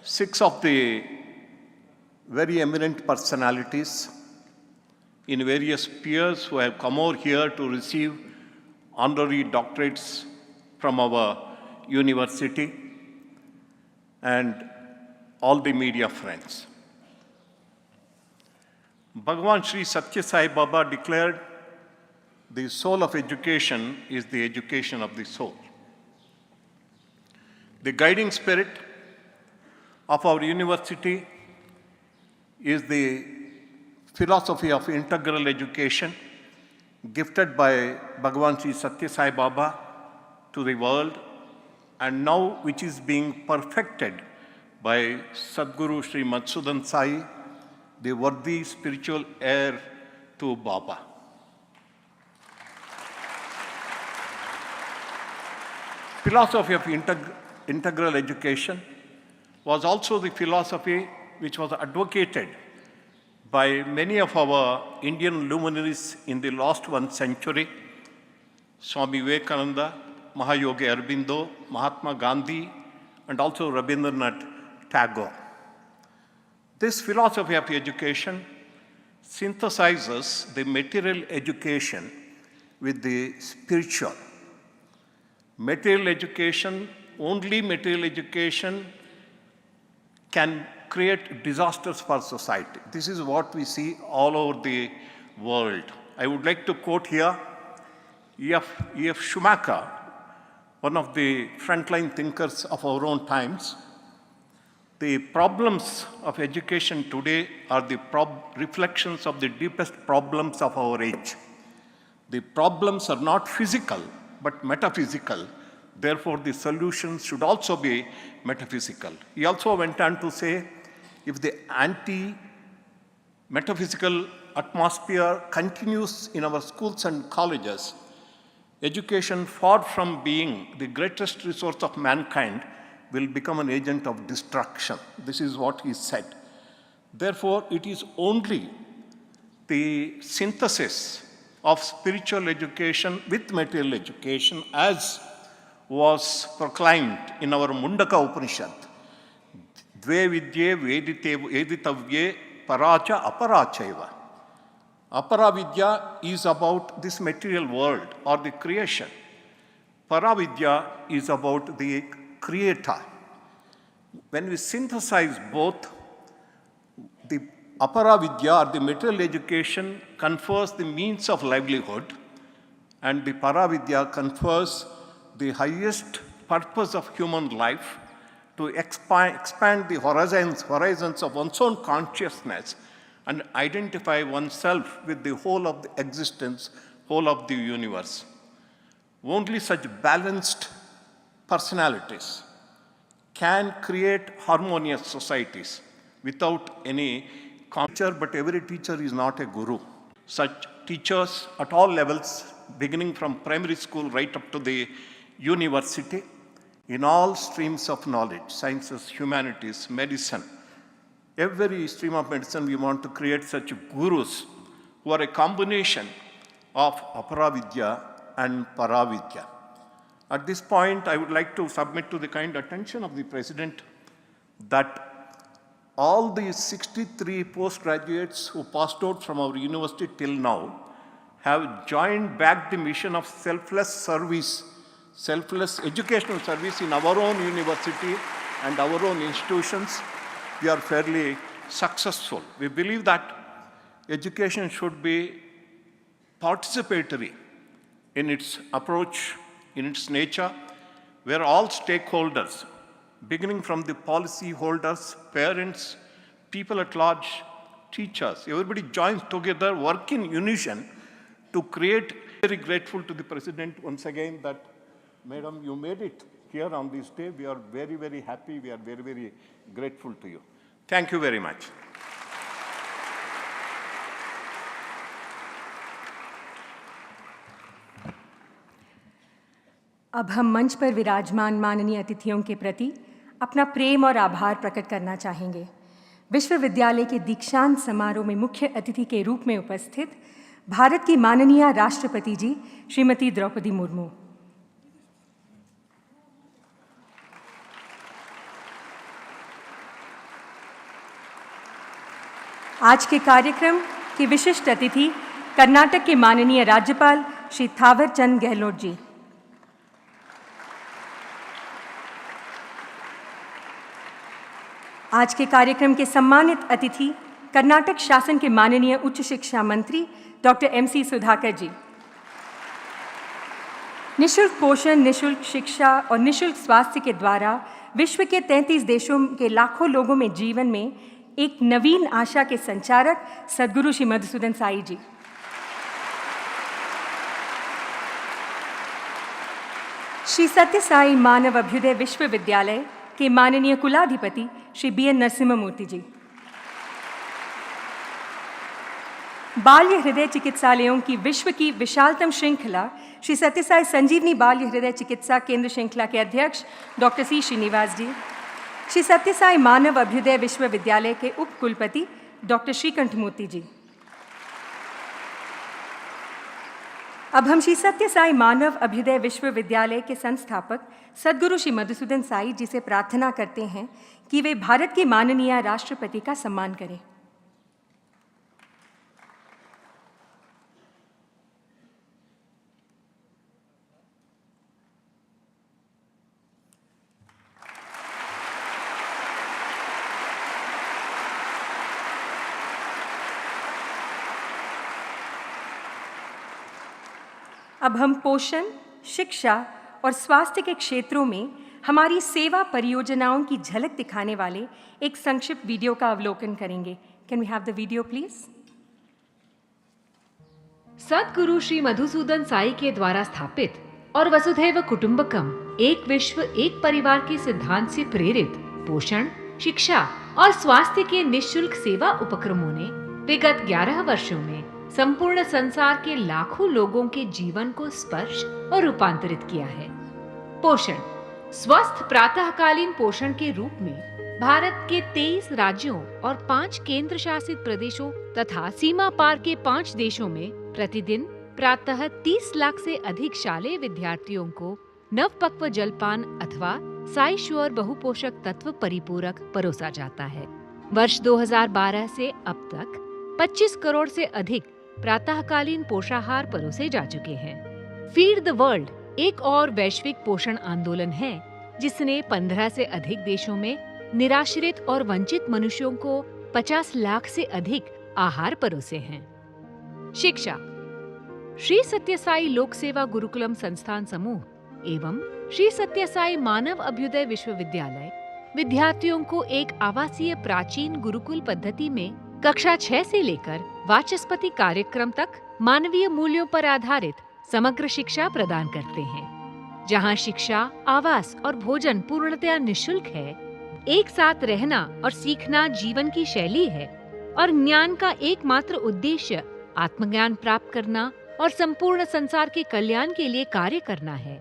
6 of the very eminent personalities in various spheres who have come over here to receive honorary doctorates from our university, and all the media friends. Bhagavan Sri Sathya Sai Baba declared, the soul of education is the education of the soul. The guiding spirit of our university is the philosophy of integral education gifted by Bhagavan Sri Sathya Sai Baba to the world, and now which is being perfected by Sadguru Sri Madhusudansai, the worthy spiritual heir to Baba. Philosophy of integral education was also the philosophy which was advocated by many of our Indian luminaries in the last 1 century, Swami Vivekananda, Mahayogi Aurobindo, Mahatma Gandhi, and also Rabindranath Tagore. This philosophy of education synthesizes the material education with the spiritual. Material education, only material education can create disasters for society. This is what we see all over the world. I would like to quote here E.F. Schumacher, one of the frontline thinkers of our own times. The problems of education today are the reflections of the deepest problems of our age. The problems are not physical, but metaphysical. Therefore, the solutions should also be metaphysical. He also went on to say, if the anti-metaphysical atmosphere continues in our schools and colleges, education, far from being the greatest resource of mankind, will become an agent of destruction. This is what he said. Therefore, it is only the synthesis of spiritual education with material education, as was proclaimed in our Mundaka Upanishad. Dve vidye veditavye paracha aparachaiva. Aparavidya is about this material world or the creation. Paravidya is about the creator. When we synthesize both, the aparavidya or the material education confers the means of livelihood, and the paravidya confers the highest purpose of human life, to expand the horizons of one's own consciousness and identify oneself with the whole of the existence, whole of the universe. Only such balanced personalities can create harmonious societies without any teacher, but every teacher is not a guru. Such teachers at all levels, beginning from primary school right up to the university, in all streams of knowledge, sciences, humanities, medicine, every stream of medicine, we want to create such gurus who are a combination of aparavidya and paravidya. At this point, I would like to submit to the kind attention of the President that all the 63 postgraduates who passed out from our university till now have joined back the mission of selfless service, selfless educational service in our own university and our own institutions. We are fairly successful. We believe that education should be participatory in its approach, in its nature, where all stakeholders, beginning from the policy holders, parents, people at large, teachers, everybody joins together, work in unison to create. Very grateful to the President once again that, Madam, you made it here on this day. We are very, very happy. We are very, very grateful to you. Thank you very much. अब हम मंच पर विराजमान माननीय अतिथियों के प्रति अपना प्रेम और आभार प्रकट करना चाहेंगे। विश्वविद्यालय के दीक्षांत समारोह में मुख्य अतिथि के रूप में उपस्थित भारत की माननीय राष्ट्रपति जी श्रीमती द्रौपदी मुर्मू। आज के कार्यक्रम के विशिष्ट अतिथि कर्नाटक के माननीय राज्यपाल श्री थावर चंद गहलोत जी। आज के कार्यक्रम के सम्मानित अतिथि कर्नाटक शासन के माननीय उच्च शिक्षा मंत्री डॉक्टर MC सुधाकर जी। निःशुल्क पोषण, निःशुल्क शिक्षा और निःशुल्क स्वास्थ्य के द्वारा विश्व के 33 देशों के लाखों लोगों में जीवन में एक नवीन आशा के संचारक सद्गुरु श्री मधुसूदन साई जी। श्री सत्य साई मानव अभ्युदय विश्वविद्यालय के माननीय कुलाधिपति श्री BN नरसिम्हमूर्ति जी। बाल्य हृदय चिकित्सालयों की विश्व की विशालतम श्रृंखला श्री सत्य साई संजीवनी बाल्य हृदय चिकित्सा केंद्र श्रृंखला के अध्यक्ष डॉक्टर C श्रीनिवास जी। श्री सत्य साई मानव अभ्युदय विश्वविद्यालय के उप कुलपति डॉक्टर श्रीकंठमूर्ति जी। अब हम श्री सत्य साई मानव अभ्युदय विश्वविद्यालय के संस्थापक सद्गुरु श्री मधुसूदन साई जी से प्रार्थना करते हैं कि वे भारत के माननीय राष्ट्रपति का सम्मान करें। अब हम पोषण, शिक्षा और स्वास्थ्य के क्षेत्रों में हमारी सेवा परियोजनाओं की झलक दिखाने वाले एक संक्षिप्त वीडियो का अवलोकन करेंगे। Can we have the video please? Sadguru Shri Madhusudan Sai के द्वारा स्थापित और वसुधैव कुटुंबकम एक विश्व एक परिवार के सिद्धांत से प्रेरित पोषण, शिक्षा और स्वास्थ्य के निःशुल्क सेवा उपक्रमों ने विगत 11 वर्षों में संपूर्ण संसार के लाखों लोगों के जीवन को स्पर्श और रूपांतरित किया है। पोषण, स्वस्थ प्रातःकालीन पोषण के रूप में भारत के 23 राज्यों और 5 केंद्र शासित प्रदेशों तथा सीमा पार के 5 देशों में प्रतिदिन प्रातः 30 लाख से अधिक शालेय विद्यार्थियों को नवपक्व जलपान अथवा साई श्योर बहुपोषक तत्व परिपूरक परोसा जाता है। वर्ष 2012 से अब तक 25 करोड़ से अधिक प्रातःकालीन पोषाहार परोसे जा चुके हैं। फीड द वर्ल्ड एक और वैश्विक पोषण आंदोलन है जिसने 15 से अधिक देशों में निराश्रित और वंचित मनुष्यों को 50 लाख से अधिक आहार परोसे हैं। शिक्षा, श्री सत्य साई लोक सेवा गुरुकुलम संस्थान समूह एवं श्री सत्य साई मानव अभ्युदय विश्वविद्यालय विद्यार्थियों को एक आवासीय प्राचीन गुरुकुल पद्धति में कक्षा 6 से लेकर वाचस्पति कार्यक्रम तक मानवीय मूल्यों पर आधारित समग्र शिक्षा प्रदान करते हैं, जहां शिक्षा, आवास और भोजन पूर्णतया निःशुल्क है। एक साथ रहना और सीखना जीवन की शैली है और ज्ञान का एकमात्र उद्देश्य आत्मज्ञान प्राप्त करना और संपूर्ण संसार के कल्याण के लिए कार्य करना है।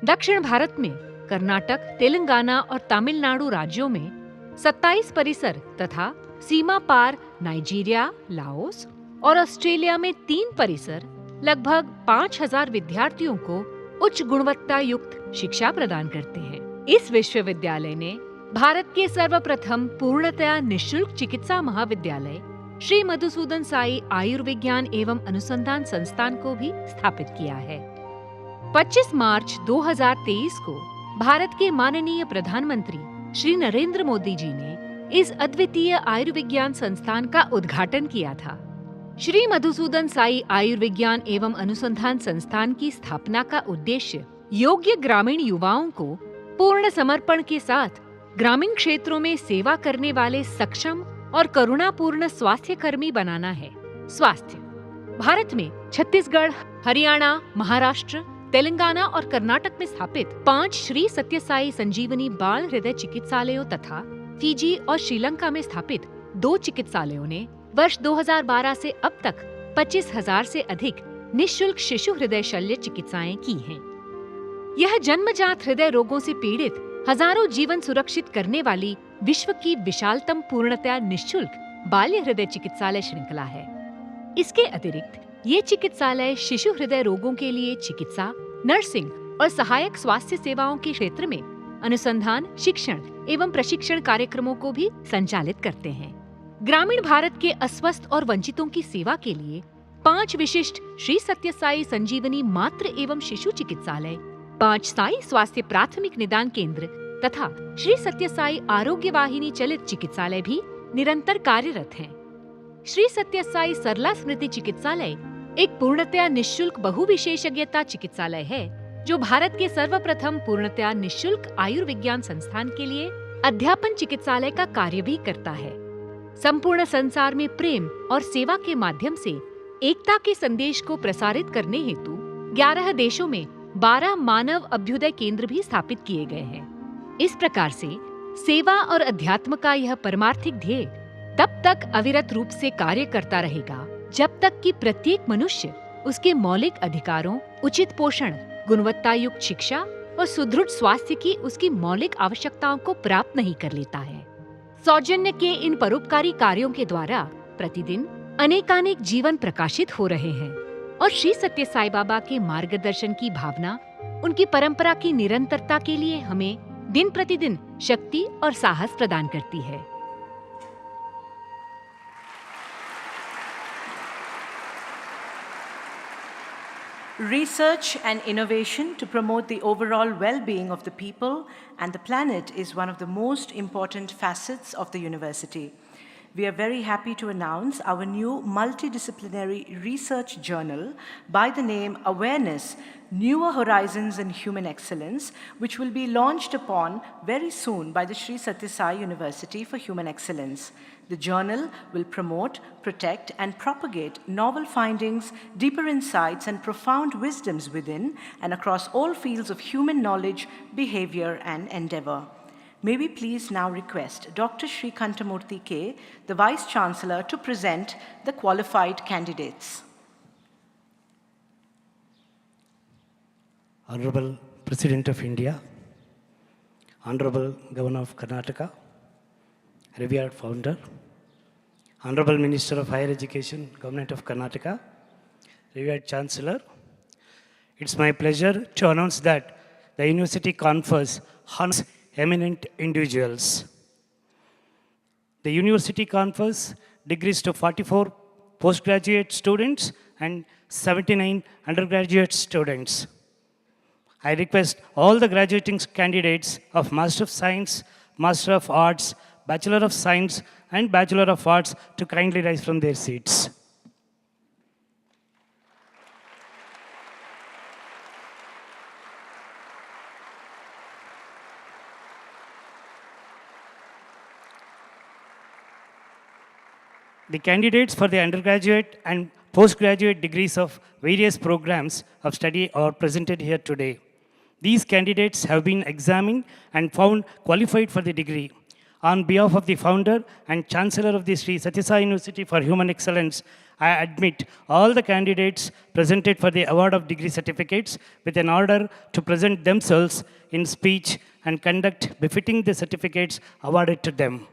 दक्षिण भारत में कर्नाटक, तेलंगाना और तमिलनाडु राज्यों में 27 परिसर तथा सीमा पार नाइजीरिया, लाओस और ऑस्ट्रेलिया में 3 परिसर लगभग 5000 विद्यार्थियों को उच्च गुणवत्ता युक्त शिक्षा प्रदान करते हैं। इस विश्वविद्यालय ने भारत के सर्वप्रथम पूर्णतया निःशुल्क चिकित्सा महाविद्यालय श्री मधुसूदन साई आयुर्विज्ञान एवं अनुसंधान संस्थान को भी स्थापित किया है। 25 मार्च 2023 को भारत के माननीय प्रधानमंत्री श्री नरेंद्र मोदी जी ने इस अद्वितीय आयुर्विज्ञान संस्थान का उद्घाटन किया था। श्री मधुसूदन साई आयुर्विज्ञान एवं अनुसंधान संस्थान की स्थापना का उद्देश्य योग्य ग्रामीण युवाओं को पूर्ण समर्पण के साथ ग्रामीण क्षेत्रों में सेवा करने वाले सक्षम और करुणापूर्ण स्वास्थ्य कर्मी बनाना है। स्वास्थ्य, भारत में छत्तीसगढ़, हरियाणा, महाराष्ट्र, तेलंगाना और कर्नाटक में स्थापित 5 श्री सत्य साई संजीवनी बाल हृदय चिकित्सालयों तथा फिजी और श्रीलंका में स्थापित 2 चिकित्सालयों ने वर्ष 2012 से अब तक 25,000 से अधिक निःशुल्क शिशु हृदय शल्य चिकित्साएं की हैं। यह जन्मजात हृदय रोगों से पीड़ित हजारों जीवन सुरक्षित करने वाली विश्व की विशालतम पूर्णतया निःशुल्क बाल्य हृदय चिकित्सालय श्रृंखला है। इसके अतिरिक्त ये चिकित्सालय शिशु हृदय रोगों के लिए चिकित्सा, नर्सिंग और सहायक स्वास्थ्य सेवाओं के क्षेत्र में अनुसंधान, शिक्षण एवं प्रशिक्षण कार्यक्रमों को भी संचालित करते हैं। ग्रामीण भारत के अस्वस्थ और वंचितों की सेवा के लिए 5 विशिष्ट श्री सत्य साई संजीवनी मातृ एवं शिशु चिकित्सालय, 5 साई स्वास्थ्य प्राथमिक निदान केंद्र तथा श्री सत्य साई आरोग्य वाहिनी चलित चिकित्सालय भी निरंतर कार्यरत हैं। श्री सत्य साई सरला स्मृति चिकित्सालय एक पूर्णतया निःशुल्क बहुविशेषज्ञता चिकित्सालय है जो भारत के सर्वप्रथम पूर्णतया निःशुल्क आयुर्विज्ञान संस्थान के लिए अध्यापन चिकित्सालय का कार्य भी करता है। संपूर्ण संसार में प्रेम और सेवा के माध्यम से एकता के संदेश को प्रसारित करने हेतु 11 देशों में 12 मानव अभ्युदय केंद्र भी स्थापित किए गए हैं। इस प्रकार से सेवा और अध्यात्म का यह परमार्थिक ध्येय तब तक अविरत रूप से कार्य करता रहेगा जब तक कि प्रत्येक मनुष्य उसके मौलिक अधिकारों, उचित पोषण, गुणवत्ता युक्त शिक्षा और सुदृढ़ स्वास्थ्य की उसकी मौलिक आवश्यकताओं को प्राप्त नहीं कर लेता है। सौजन्य के इन परोपकारी कार्यों के द्वारा प्रतिदिन अनेकानेक जीवन प्रकाशित हो रहे हैं और श्री सत्य साई बाबा के मार्गदर्शन की भावना, उनकी परंपरा की निरंतरता के लिए हमें दिन प्रतिदिन शक्ति और साहस प्रदान करती है। Research and innovation to promote the overall well-being of the people and the planet is one of the most important facets of the university. We are very happy to announce our new multidisciplinary research journal by the name Awareness, Newer Horizons in Human Excellence, which will be launched upon very soon by the Sri Sathya Sai University for Human Excellence. The journal will promote, protect, and propagate novel findings, deeper insights, and profound wisdoms within and across all fields of human knowledge, behavior, and endeavor. May we please now request Dr. Shri Kantamurthy K, the Vice Chancellor, to present the qualified candidates. Honorable President of India, Honorable Governor of Karnataka, revered founder, Honorable Minister of Higher Education, Government of Karnataka, revered Chancellor, it's my pleasure to announce that the university confers honors eminent individuals. The university confers degrees to 44 postgraduate students and 79 undergraduate students. I request all the graduating candidates of Master of Science, Master of Arts, Bachelor of Science, and Bachelor of Arts to kindly rise from their seats. The candidates for the undergraduate and postgraduate degrees of various programs of study are presented here today. These candidates have been examined and found qualified for the degree. On behalf of the founder and Chancellor of the Sri Sathya Sai University for Human Excellence, I admit all the candidates presented for the award of degree certificates with an order to present themselves in speech and conduct befitting the certificates awarded to them.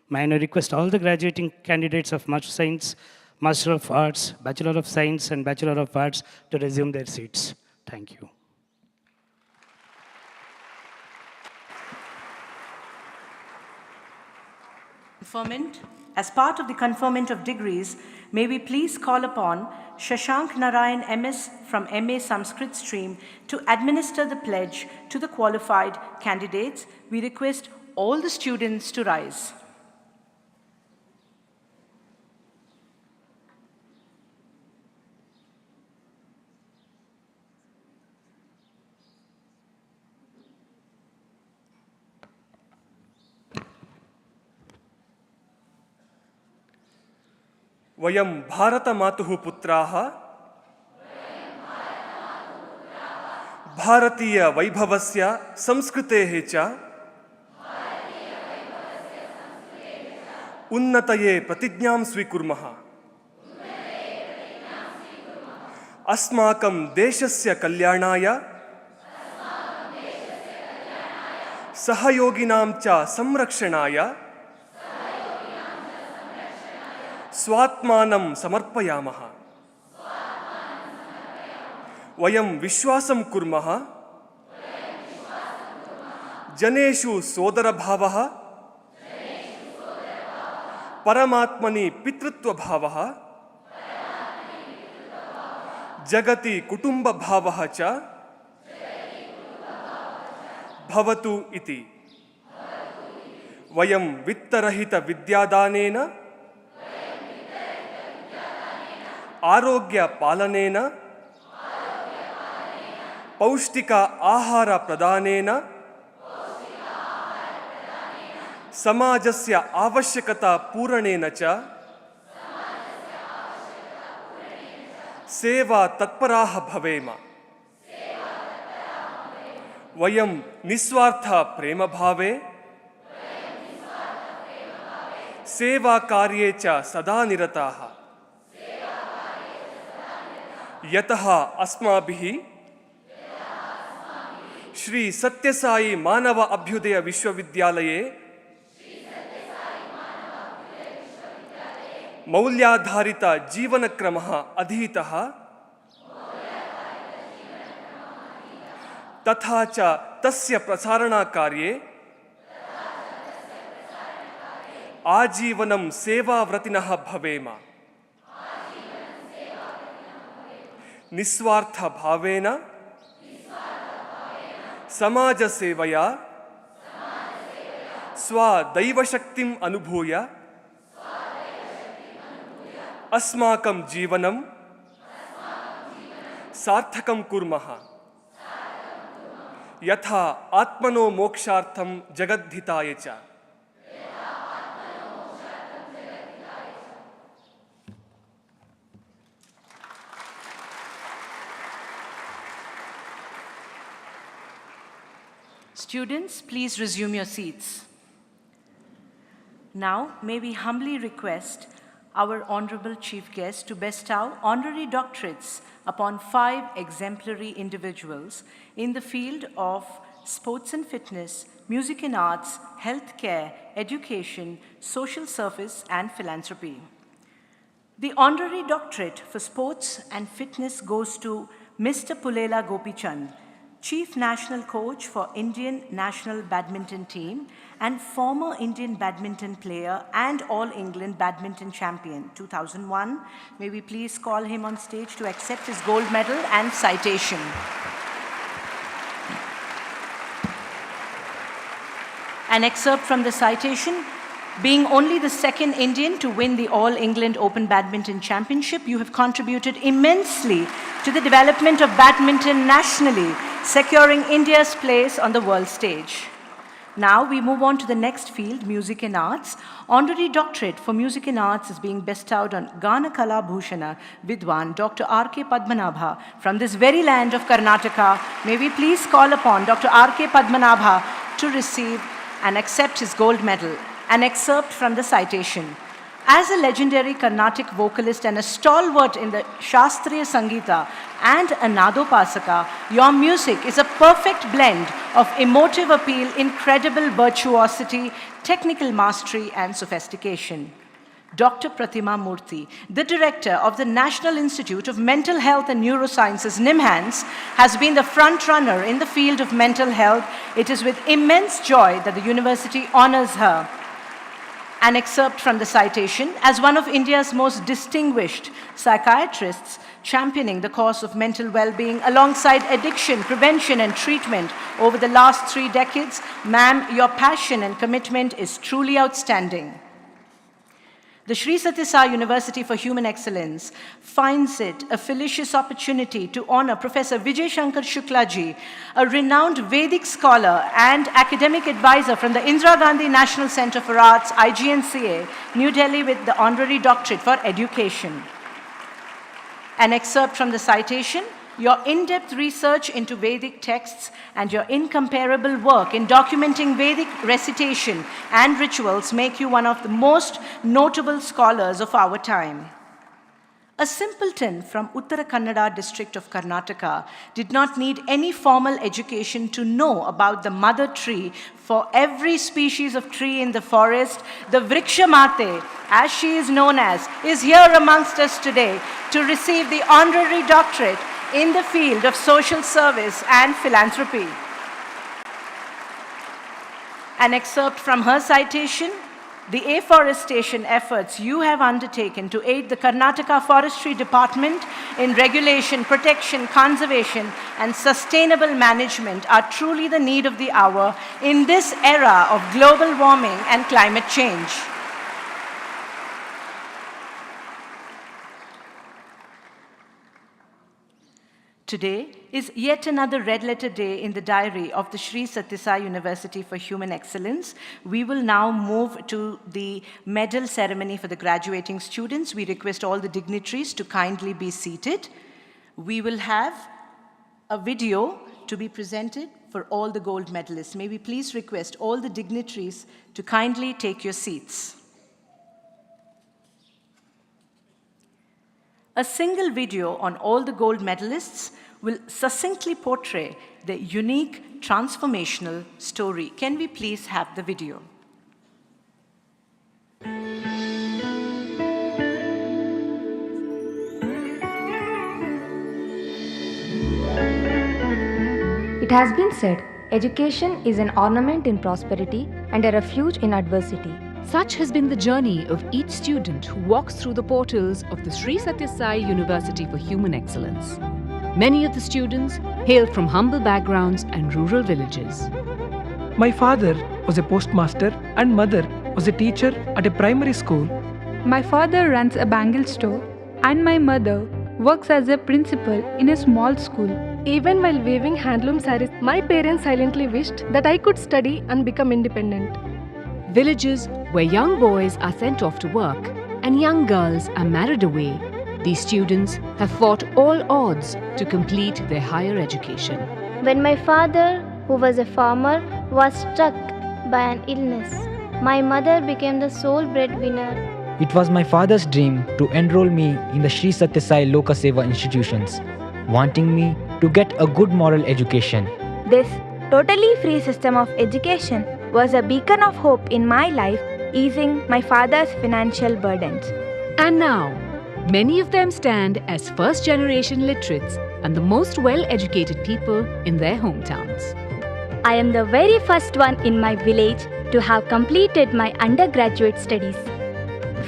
May I request all the graduating candidates of Master of Science, Master of Arts, Bachelor of Science, and Bachelor of Arts to resume their seats. Thank you. Conferment. As part of the conferment of degrees, may we please call upon Shashank Narayan MS from MA Sanskrit stream to administer the pledge to the qualified candidates. We request all the students to rise. वयं भारतमातुः पुत्राः भारतीयवैभवस्य संस्कृतेः च उन्नतये प्रतिज्ञां स्वीकुर्मः। अस्माकं देशस्य कल्याणाय सहयोगिनां च संरक्षणाय स्वात्मानं समर्पयामः। वयं विश्वासं कुर्मः जनेषु सोदरभावः, परमात्मनि पितृत्वभावः, जगति कुटुम्बभावः च भवतु इति। वयं वित्तरहितविद्यादानेन, आरोग्यपालनेन, पौष्टिक आहारप्रदानेन, समाजस्य आवश्यकता पूरणेन च सेवा तत्पराः भवेम। वयं निस्वार्थ प्रेमभावे सेवाकार्ये च सदा निरताः। यतः अस्माभिः श्री सत्यसाई मानव अभ्युदय विश्वविद्यालये मौल्याधारित जीवनक्रमः अधीतः, तथा च तस्य प्रसारणकार्ये आजीवनं सेवाव्रतिनः भवेम। निस्वार्थभावेन समाजसेवया स्वदैवशक्तिम् अनुभूय अस्माकं जीवनं सार्थकं कुर्मः। यथा आत्मनो मोक्षार्थं जगद्धिताय च। Students, please resume your seats. Now, may we humbly request our Honorable Chief Guest to bestow honorary doctorates upon 5 exemplary individuals in the field of sports and fitness, music and arts, healthcare, education, social service, and philanthropy. The honorary doctorate for sports and fitness goes to Mr. Pulela Gopichand, Chief National Coach for Indian National Badminton Team and former Indian badminton player and All England Badminton Champion 2001. May we please call him on stage to accept his gold medal and citation. An excerpt from the citation. Being only the second Indian to win the All England Open Badminton Championship, you have contributed immensely to the development of badminton nationally, securing India's place on the world stage. Now we move on to the next field, music and arts. Honorary doctorate for music and arts is being bestowed on Gana Kala Bhushana Vidwan Dr. R.K. Padmanabha from this very land of Karnataka. May we please call upon Dr. R.K. Padmanabha to receive and accept his gold medal. An excerpt from the citation. As a legendary Carnatic vocalist and a stalwart in the Shastriya Sangeeta and a Nadopasaka, your music is a perfect blend of emotive appeal, incredible virtuosity, technical mastery, and sophistication. Dr. Premamrutham, the director of the National Institute of Mental Health and Neurosciences, NIMHANS, has been the front runner in the field of mental health. It is with immense joy that the university honors her. An excerpt from the citation. As one of India's most distinguished psychiatrists championing the cause of mental well-being alongside addiction, prevention and treatment over the last 3 decades, ma'am, your passion and commitment is truly outstanding. The Sri Sathya Sai University for Human Excellence finds it a felicitous opportunity to honor Professor Vijay Shankar Shukla ji, a renowned Vedic scholar and academic advisor from the Indira Gandhi National Center for Arts, IGNCA, New Delhi, with the honorary doctorate for education. An excerpt from the citation. Your in-depth research into Vedic texts and your incomparable work in documenting Vedic recitation and rituals make you one of the most notable scholars of our time. A simpleton from Uttara Kannada district of Karnataka did not need any formal education to know about the mother tree for every species of tree in the forest. The Vriksha Mate, as she is known as, is here amongst us today to receive the honorary doctorate in the field of social service and philanthropy. An excerpt from her citation: the afforestation efforts you have undertaken to aid the Karnataka Forestry Department in regulation, protection, conservation, and sustainable management are truly the need of the hour in this era of global warming and climate change. Today is yet another red-letter day in the diary of the Sri Sathya Sai University for Human Excellence. We will now move to the medal ceremony for the graduating students. We request all the dignitaries to kindly be seated. We will have a video to be presented for all the gold medalists. May we please request all the dignitaries to kindly take your seats. A single video on all the gold medalists will succinctly portray the unique transformational story. Can we please have the video? It has been said, education is an ornament in prosperity and a refuge in adversity. Such has been the journey of each student who walks through the portals of the Sri Sathya Sai University for Human Excellence. Many of the students hail from humble backgrounds and rural villages. My father was a postmaster and mother was a teacher at a primary school. My father runs a bangle store and my mother works as a principal in a small school. Even while weaving handloom sarees, my parents silently wished that I could study and become independent. Villages where young boys are sent off to work and young girls are married away. These students have fought all odds to complete their higher education. When my father, who was a farmer, was struck by an illness, my mother became the sole breadwinner. It was my father's dream to enroll me in the Sri Sathya Sai Loka Seva institutions, wanting me to get a good moral education. This totally free system of education was a beacon of hope in my life, easing my father's financial burdens. And now, many of them stand as first-generation literates and the most well-educated people in their hometowns. I am the very first one in my village to have completed my undergraduate studies.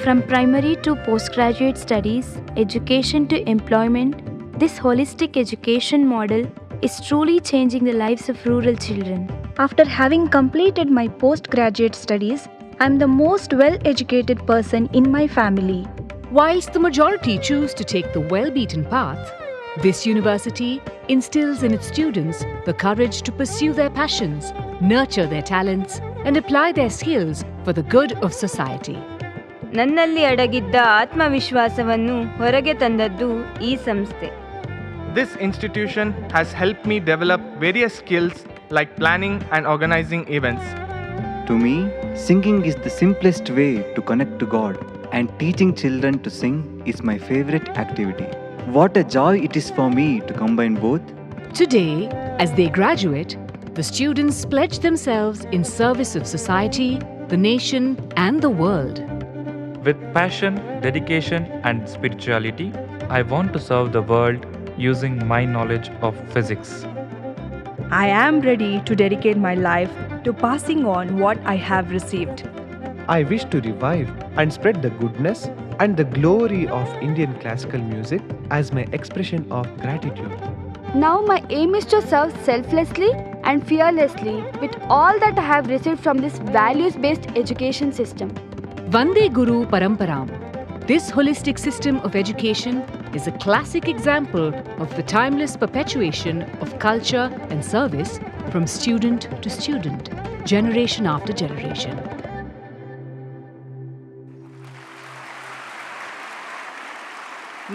From primary to postgraduate studies, education to employment, this holistic education model is truly changing the lives of rural children. After having completed my postgraduate studies, I am the most well-educated person in my family. Whilst the majority choose to take the well-beaten path, this university instills in its students the courage to pursue their passions, nurture their talents, and apply their skills for the good of society. ನನ್ನಲ್ಲಿ ಅಡಗಿದ್ದ ಆತ್ಮವಿಶ್ವಾಸವನ್ನು ಹೊರಗೆ ತಂದದ್ದು ಈ ಸಂಸ್ಥೆ. This institution has helped me develop various skills like planning and organizing events. To me, singing is the simplest way to connect to God, and teaching children to sing is my favorite activity. What a joy it is for me to combine both. Today, as they graduate, the students pledge themselves in service of society, the nation, and the world. With passion, dedication, and spirituality, I want to serve the world using my knowledge of physics. I am ready to dedicate my life to passing on what I have received. I wish to revive and spread the goodness and the glory of Indian classical music as my expression of gratitude. Now my aim is to serve selflessly and fearlessly with all that I have received from this values-based education system. Vande Guru Paramparam. This holistic system of education is a classic example of the timeless perpetuation of culture and service from student to student, generation after generation.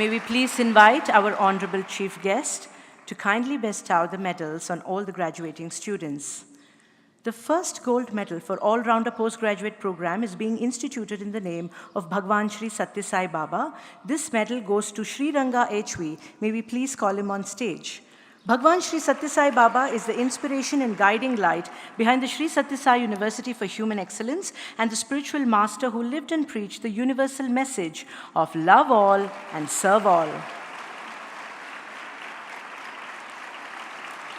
May we please invite our Honorable Chief Guest to kindly bestow the medals on all the graduating students. The first gold medal for all-rounder postgraduate program is being instituted in the name of Bhagwan Shri Sathya Sai Baba. This medal goes to Sri Ranga HV. May we please call him on stage. Bhagwan Shri Sathya Sai Baba is the inspiration and guiding light behind the Shri Sathya Sai University for Human Excellence and the spiritual master who lived and preached the universal message of love all and serve all.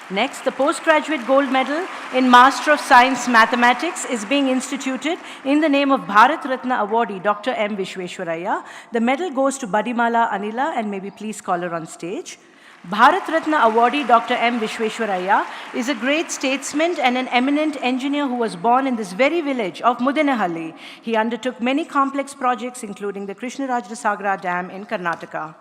Next, the postgraduate gold medal in Master of Science Mathematics is being instituted in the name of Bharat Ratna awardee Dr. M. Vishweshwaraya. The medal goes to Badimala Anila, and may we please call her on stage. Bharat Ratna awardee Dr. M. Vishweshwaraya is a great statesman and an eminent engineer who was born in this very village of Muddenahalli. He undertook many complex projects including the Krishnarajasagara Dam in Karnataka.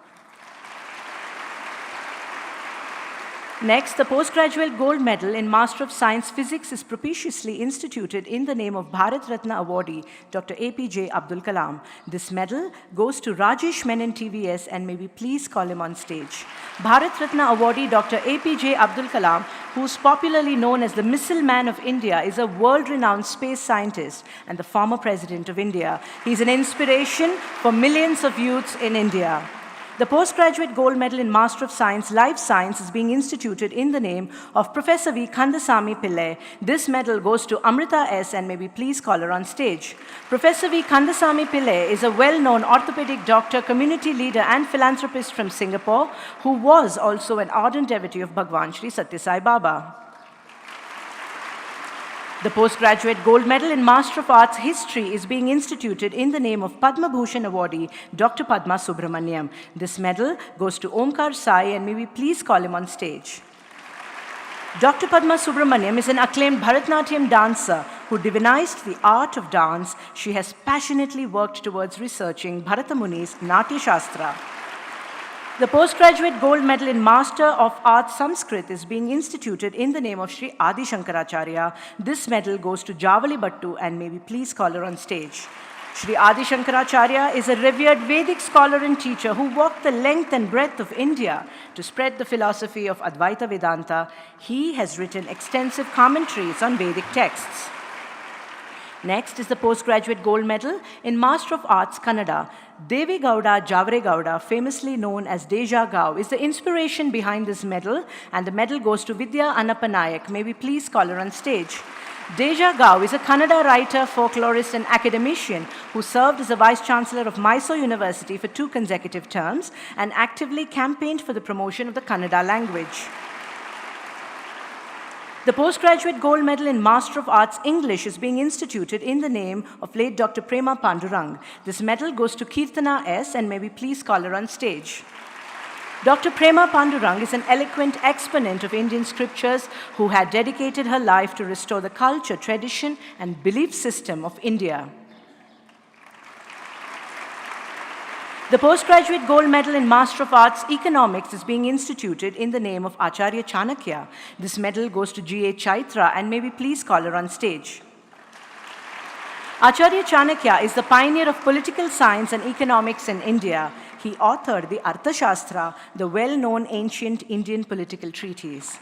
Next, the postgraduate gold medal in Master of Science Physics is propitiously instituted in the name of Bharat Ratna awardee Dr. APJ Abdul Kalam. This medal goes to Rajesh Menon TVS, and may we please call him on stage. Bharat Ratna awardee Dr. APJ Abdul Kalam, who is popularly known as the Missile Man of India, is a world-renowned space scientist and the former President of India. He is an inspiration for millions of youths in India. The postgraduate gold medal in Master of Science Life Science is being instituted in the name of Professor V. Kandasamy Pillai. This medal goes to Amrita S., and may we please call her on stage. Professor V. Kandasamy Pillai is a well-known orthopedic doctor, community leader and philanthropist from Singapore who was also an ardent devotee of Bhagwan Shri Sathya Sai Baba. The postgraduate gold medal in Master of Arts History is being instituted in the name of Padma Bhushan awardee Dr. Padma Subramaniam. This medal goes to Omkar Sai, and may we please call him on stage. Dr. Padma Subramaniam is an acclaimed Bharatanatyam dancer who divinized the art of dance. She has passionately worked towards researching Bharata Muni's Natya Shastra. The postgraduate gold medal in Master of Arts Sanskrit is being instituted in the name of Sri Adi Shankaracharya. This medal goes to Javali Bhattu, and may we please call her on stage. Sri Adi Shankaracharya is a revered Vedic scholar and teacher who walked the length and breadth of India to spread the philosophy of Advaita Vedanta. He has written extensive commentaries on Vedic texts. Next is the postgraduate gold medal in Master of Arts Kannada. Devi Gowda Javaregowda, famously known as Deja Gao, is the inspiration behind this medal, and the medal goes to Vidya Annapanayak. May we please call her on stage. Deja Gao is a Kannada writer, folklorist and academician who served as the Vice-Chancellor of Mysore University for 2 consecutive terms and actively campaigned for the promotion of the Kannada language. The postgraduate gold medal in Master of Arts English is being instituted in the name of late Dr. Prema Pandurang. This medal goes to Kirtana S., and may we please call her on stage. Dr. Prema Pandurang is an eloquent exponent of Indian scriptures who had dedicated her life to restore the culture, tradition, and belief system of India. The postgraduate gold medal in Master of Arts Economics is being instituted in the name of Acharya Chanakya. This medal goes to G.A. Chaitra, and may we please call her on stage. Acharya Chanakya is the pioneer of political science and economics in India. He authored the Arthashastra, the well-known ancient Indian political treatise.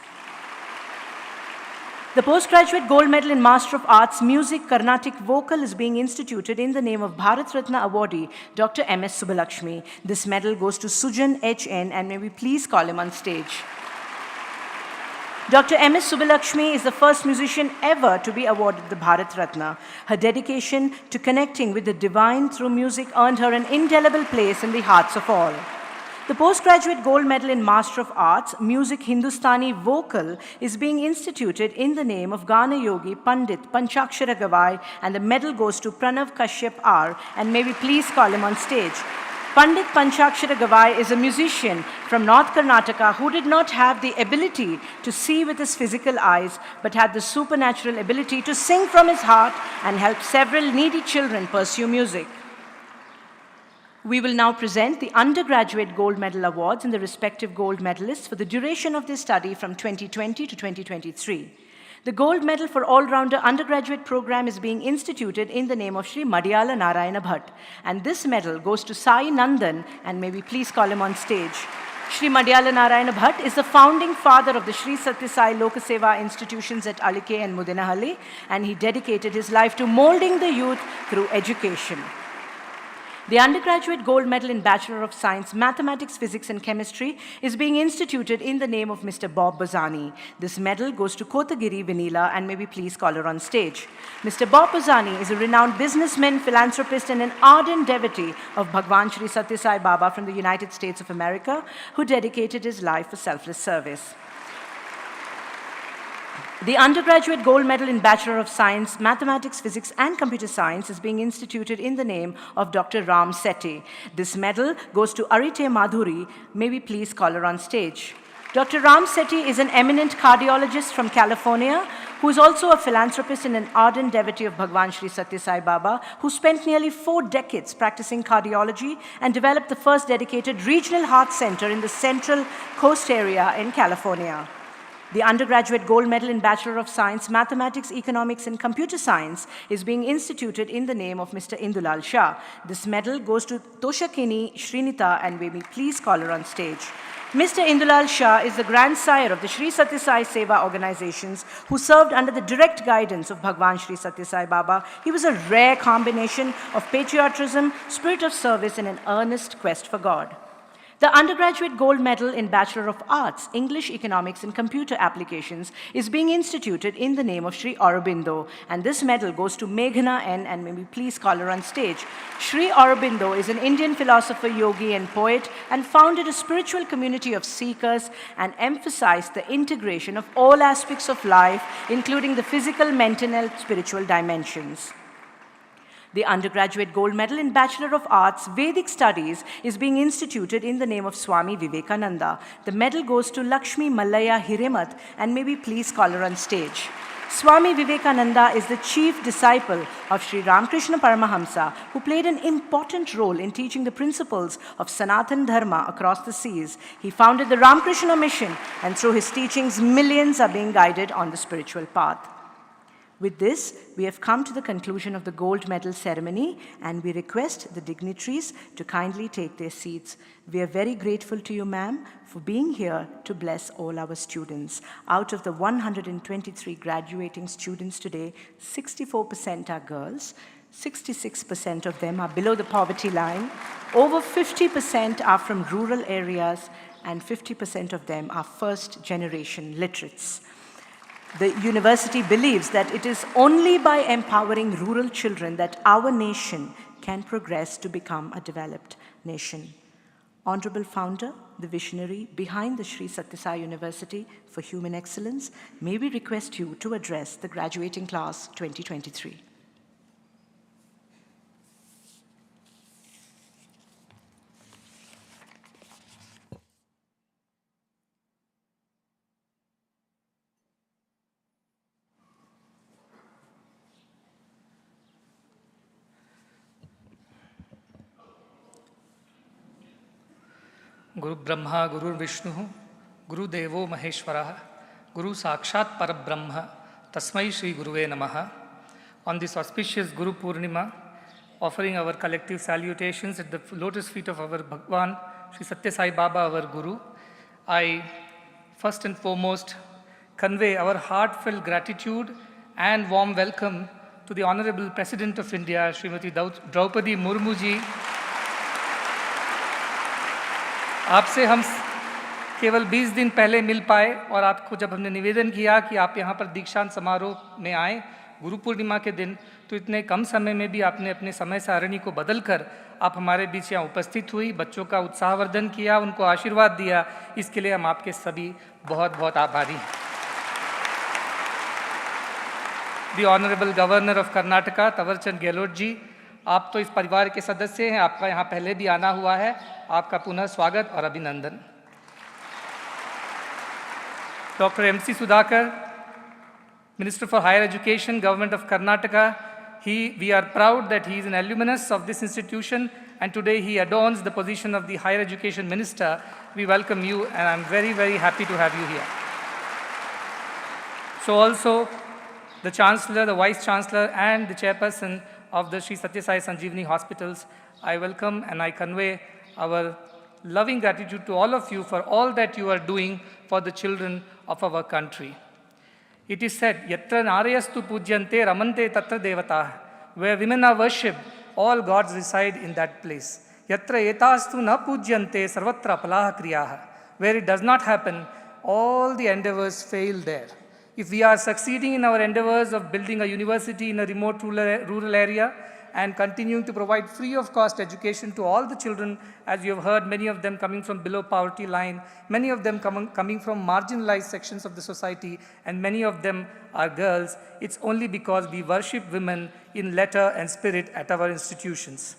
The postgraduate gold medal in Master of Arts Music Carnatic Vocal is being instituted in the name of Bharat Ratna awardee Dr. M.S. Subbalakshmi. This medal goes to Sujan H.N., and may we please call him on stage. Dr. M.S. Subbalakshmi is the first musician ever to be awarded the Bharat Ratna. Her dedication to connecting with the divine through music earned her an indelible place in the hearts of all. The postgraduate gold medal in Master of Arts, Music Hindustani Vocal, is being instituted in the name of Gana Yogi Pandit Panchakshara Gavai, and the medal goes to Pranav Kashyap R., and may we please call him on stage. Pandit Panchakshara Gavai is a musician from North Karnataka who did not have the ability to see with his physical eyes, but had the supernatural ability to sing from his heart and help several needy children pursue music. We will now present the undergraduate gold medal awards and the respective gold medalists for the duration of their study from 2020 to 2023. The gold medal for all-rounder undergraduate program is being instituted in the name of Sri Madhyala Narayana Bhatt, and this medal goes to Sai Nandan, and may we please call him on stage. Shri Madhyala Narayana Bhatt is the founding father of the Shri Sathya Sai Lokaseva institutions at Alike and Muddenahalli, and he dedicated his life to molding the youth through education. The undergraduate gold medal in Bachelor of Science, Mathematics, Physics and Chemistry is being instituted in the name of Mr. Bob Bozani. This medal goes to Kotagiri Vanilla, and may we please call her on stage. Mr. Bob Bozani is a renowned businessman, philanthropist and an ardent devotee of Bhagwan Shri Sathya Sai Baba from the United States of America, who dedicated his life for selfless service. The undergraduate gold medal in Bachelor of Science, Mathematics, Physics and Computer Science is being instituted in the name of Dr. Ram Sethi. This medal goes to Arite Madhuri. May we please call her on stage. Dr. Ram Sethi is an eminent cardiologist from California who is also a philanthropist and an ardent devotee of Bhagwan Shri Sathya Sai Baba, who spent nearly 4 decades practicing cardiology and developed the first dedicated regional heart center in the Central Coast area in California. The undergraduate gold medal in Bachelor of Science, Mathematics, Economics and Computer Science is being instituted in the name of Mr. Indulal Shah. This medal goes to Toshakini Srinita, and may we please call her on stage. Mr. Indulal Shah is the grandsire of the Shri Sathya Sai Seva organizations who served under the direct guidance of Bhagwan Shri Sathya Sai Baba. He was a rare combination of patriotism, spirit of service and an earnest quest for God. The undergraduate gold medal in Bachelor of Arts, English, Economics and Computer Applications is being instituted in the name of Sri Aurobindo, and this medal goes to Meghna N, and may we please call her on stage. Sri Aurobindo is an Indian philosopher, yogi and poet, and founded a spiritual community of seekers and emphasized the integration of all aspects of life, including the physical, mental and spiritual dimensions. The undergraduate gold medal in Bachelor of Arts, Vedic Studies is being instituted in the name of Swami Vivekananda. The medal goes to Lakshmi Mallaya Hiremat, and may we please call her on stage. Swami Vivekananda is the chief disciple of Sri Ramakrishna Paramahamsa, who played an important role in teaching the principles of Sanatan Dharma across the seas. He founded the Ramakrishna Mission, and through his teachings, millions are being guided on the spiritual path. With this, we have come to the conclusion of the gold medal ceremony, and we request the dignitaries to kindly take their seats. We are very grateful to you, ma'am, for being here to bless all our students. Out of the 123 graduating students today, 64% are girls, 66% of them are below the poverty line, over 50% are from rural areas, and 50% of them are first-generation literates. The university believes that it is only by empowering rural children that our nation can progress to become a developed nation. Honorable founder, the visionary behind the Shri Sathya Sai University for Human Excellence, may we request you to address the graduating class 2023. Guru Brahma, Guru Vishnu, Guru Devo Maheshwara, Guru Sakshat Parabrahma, Tasmai Shri Guruve Namaha. On this auspicious Guru Purnima, offering our collective salutations at the lotus feet of our Bhagwan, Shri Sathya Sai Baba, our Guru, I first and foremost convey our heartfelt gratitude and warm welcome to the Honorable President of India, Srimati Droupadi Murmu ji. आपसे हम केवल 20 दिन पहले मिल पाए, और आपको जब हमने निवेदन किया कि आप यहाँ पर दीक्षांत समारोह में आए गुरु पूर्णिमा के दिन, तो इतने कम समय में भी आपने अपने समय सारणी को बदलकर आप हमारे बीच यहाँ उपस्थित हुई, बच्चों का उत्साहवर्धन किया, उनको आशीर्वाद दिया। इसके लिए हम आपके सभी बहुत बहुत आभारी हैं। The honourable governor of Karnataka Thawarchand Gehlot ji, आप तो इस परिवार के सदस्य हैं, आपका यहाँ पहले भी आना हुआ है, आपका पुनः स्वागत और अभिनंदन। Doctor MC Sudhakar, Minister for Higher Education, Government of Karnataka, we are proud that he is an alumnus of this institution, and today he adorns the position of the Higher Education Minister. We welcome you, and I'm very, very happy to have you here. So also the Chancellor, the Vice Chancellor, and the Chairperson of the Sri Sathya Sai Sanjeevani Hospitals, I welcome and I convey our loving gratitude to all of you for all that you are doing for the children of our country. It is said, Yatra Narayastu Pujyante Ramante Tatra Devata. Where women are worshipped, all gods reside in that place. Yatra Etastu Na Pujyante Sarvatra Palaha Kriyaha. Where it does not happen, all the endeavors fail there. If we are succeeding in our endeavors of building a university in a remote rural area and continuing to provide free of cost education to all the children, as you have heard, many of them coming from below poverty line, many of them coming from marginalized sections of the society, and many of them are girls, it's only because we worship women in letter and spirit at our institutions.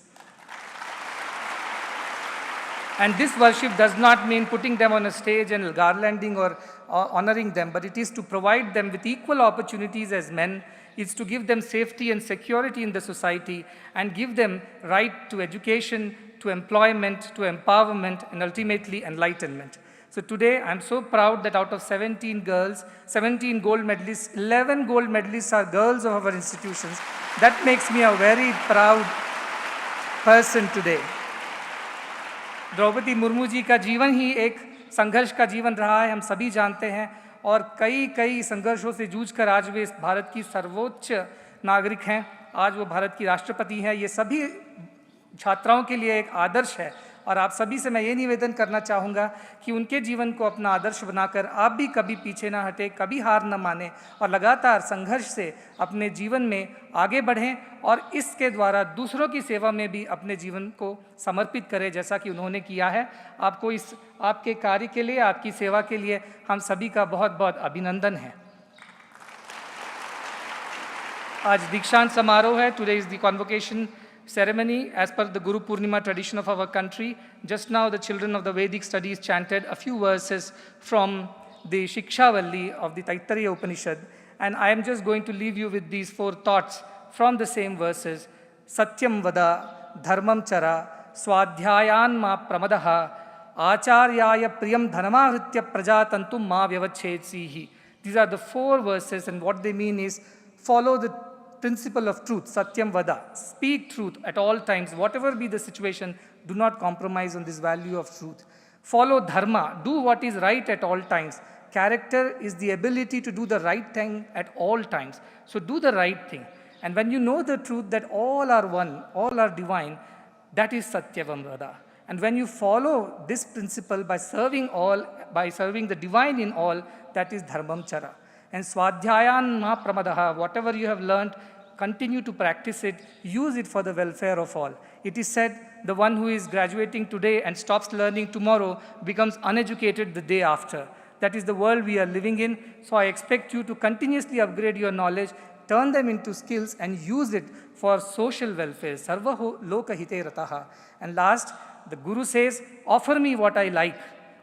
And this worship does not mean putting them on a stage and garlanding or honoring them, but it is to provide them with equal opportunities as men. It's to give them safety and security in the society and give them right to education, to employment, to empowerment, and ultimately enlightenment. So today, I'm so proud that out of 17 girls, 17 gold medalists, 11 gold medalists are girls of our institutions. That makes me a very proud person today. Droupadi Murmu ji का जीवन ही एक संघर्ष का जीवन रहा है, हम सभी जानते हैं, और कई संघर्षों से जूझकर आज वे भारत की सर्वोच्च नागरिक हैं, आज वो भारत की राष्ट्रपति हैं। ये सभी छात्राओं के लिए एक आदर्श है, और आप सभी से मैं ये निवेदन करना चाहूँगा कि उनके जीवन को अपना आदर्श बनाकर आप भी कभी पीछे ना हटे, कभी हार न माने, और लगातार संघर्ष से अपने जीवन में आगे बढ़ें और इसके द्वारा दूसरों की सेवा में भी अपने जीवन को समर्पित करें, जैसा कि उन्होंने किया है। आपको इस आपके कार्य के लिए, आपकी सेवा के लिए हम सभी का बहुत बहुत अभिनंदन है। आज दीक्षांत समारोह है। Today is the convocation ceremony as per the Guru Purnima tradition of our country. Just now the children of the Vedic studies chanted a few verses from the Shikshavalli of the Taittiriya Upanishad, and I am just going to leave you with these 4 thoughts from the same verses. Satyam vada, dharmam chara, swadhyayan ma pramadaha, acharyaya priyam dhanamahritya prajatantum ma vyavachhetsihi. These are the 4 verses, and what they mean is follow the principle of truth, Satyam Vada. Speak truth at all times, whatever be the situation, do not compromise on this value of truth. Follow Dharma, do what is right at all times. Character is the ability to do the right thing at all times. So do the right thing. And when you know the truth that all are one, all are divine, that is Satyavam Vada. And when you follow this principle by serving all, by serving the divine in all, that is Dharmam Chara. And Swadhyayan ma pramadaha, whatever you have learned, continue to practice it, use it for the welfare of all. It is said, the one who is graduating today and stops learning tomorrow becomes uneducated the day after. That is the world we are living in. So I expect you to continuously upgrade your knowledge, turn them into skills, and use it for social welfare. Sarvaho loka hite rataha. And last, the Guru says, offer me what I like.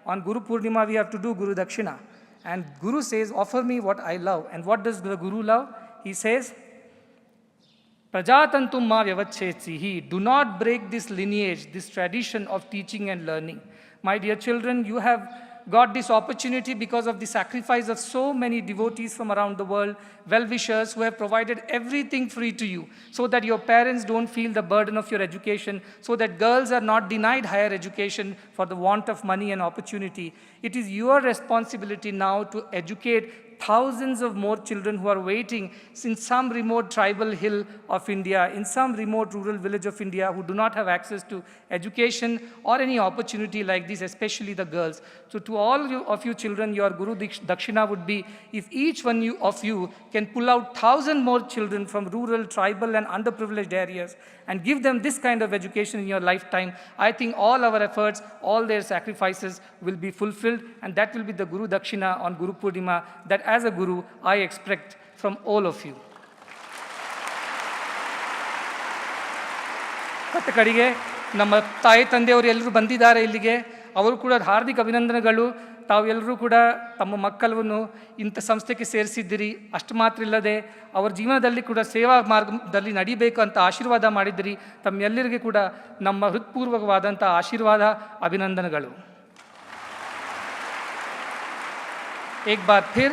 On Guru Purnima, we have to do Guru Dakshina. And Guru says, offer me what I love. And what does the Guru love? He says, Prajatantum ma vyavachhetsi. Do not break this lineage, this tradition of teaching and learning. My dear children, you have got this opportunity because of the sacrifice of so many devotees from around the world, well-wishers who have provided everything free to you, so that your parents don't feel the burden of your education, so that girls are not denied higher education for the want of money and opportunity. It is your responsibility now to educate thousands of more children who are waiting in some remote tribal hill of India, in some remote rural village of India, who do not have access to education or any opportunity like this, especially the girls. So to all of you children, your Guru Dakshina would be, if each one of you can pull out 1,000 more children from rural, tribal and underprivileged areas and give them this kind of education in your lifetime, I think all our efforts, all their sacrifices will be fulfilled, and that will be the Guru Dakshina on Guru Purnima that as a Guru I expect from all of you. ಕಡೆಗೆ ನಮ್ಮ ತಾಯಿ ತಂದೆಯವರು ಎಲ್ಲರೂ ಬಂದಿದ್ದಾರೆ ಇಲ್ಲಿಗೆ, ಅವರು ಕೂಡ ಹಾರ್ದಿಕ ಅಭಿನಂದನೆಗಳು. ತಾವೆಲ್ಲರೂ ಕೂಡ ತಮ್ಮ ಮಕ್ಕಳನ್ನು ಇಂಥ ಸಂಸ್ಥೆಗೆ ಸೇರಿಸಿದ್ದೀರಿ. ಅಷ್ಟು ಮಾತ್ರ ಇಲ್ಲದೆ ಅವರ ಜೀವನದಲ್ಲಿ ಕೂಡ ಸೇವಾ ಮಾರ್ಗದಲ್ಲಿ ನಡಿಬೇಕು ಅಂತ ಆಶೀರ್ವಾದ ಮಾಡಿದ್ದೀರಿ. ತಮ್ಮೆಲ್ಲರಿಗೂ ಕೂಡ ನಮ್ಮ ಹೃತ್ಪೂರ್ವಕವಾದಂಥ ಆಶೀರ್ವಾದ, ಅಭಿನಂದನೆಗಳು. एक बार फिर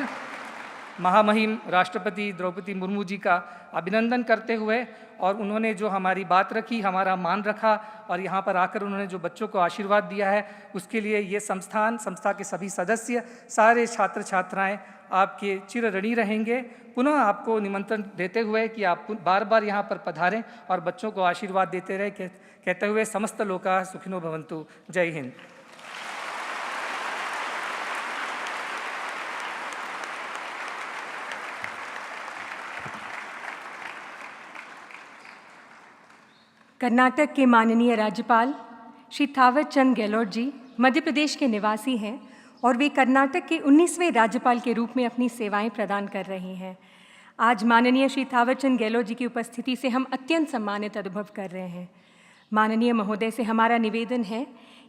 महामहिम राष्ट्रपति द्रौपदी मुर्मू जी का अभिनंदन करते हुए और उन्होंने जो हमारी बात रखी, हमारा मान रखा और यहाँ पर आकर उन्होंने जो बच्चों को आशीर्वाद दिया है, उसके लिए ये संस्था के सभी सदस्य, सारे छात्र छात्राएं आपके चिर ऋणी रहेंगे। पुनः आपको निमंत्रण देते हुए कि आप बार बार यहाँ पर पधारें और बच्चों को आशीर्वाद देते रहे, कहते हुए समस्त लोका सुखिनो भवन्तु। जय हिंद। कर्नाटक के माननीय राज्यपाल श्री थावर चंद गहलोत जी मध्य प्रदेश के निवासी हैं और वे कर्नाटक के 19वें राज्यपाल के रूप में अपनी सेवाएं प्रदान कर रहे हैं। आज माननीय श्री थावर चंद गहलोत जी की उपस्थिति से हम अत्यंत सम्मानित अनुभव कर रहे हैं। माननीय महोदय से हमारा निवेदन है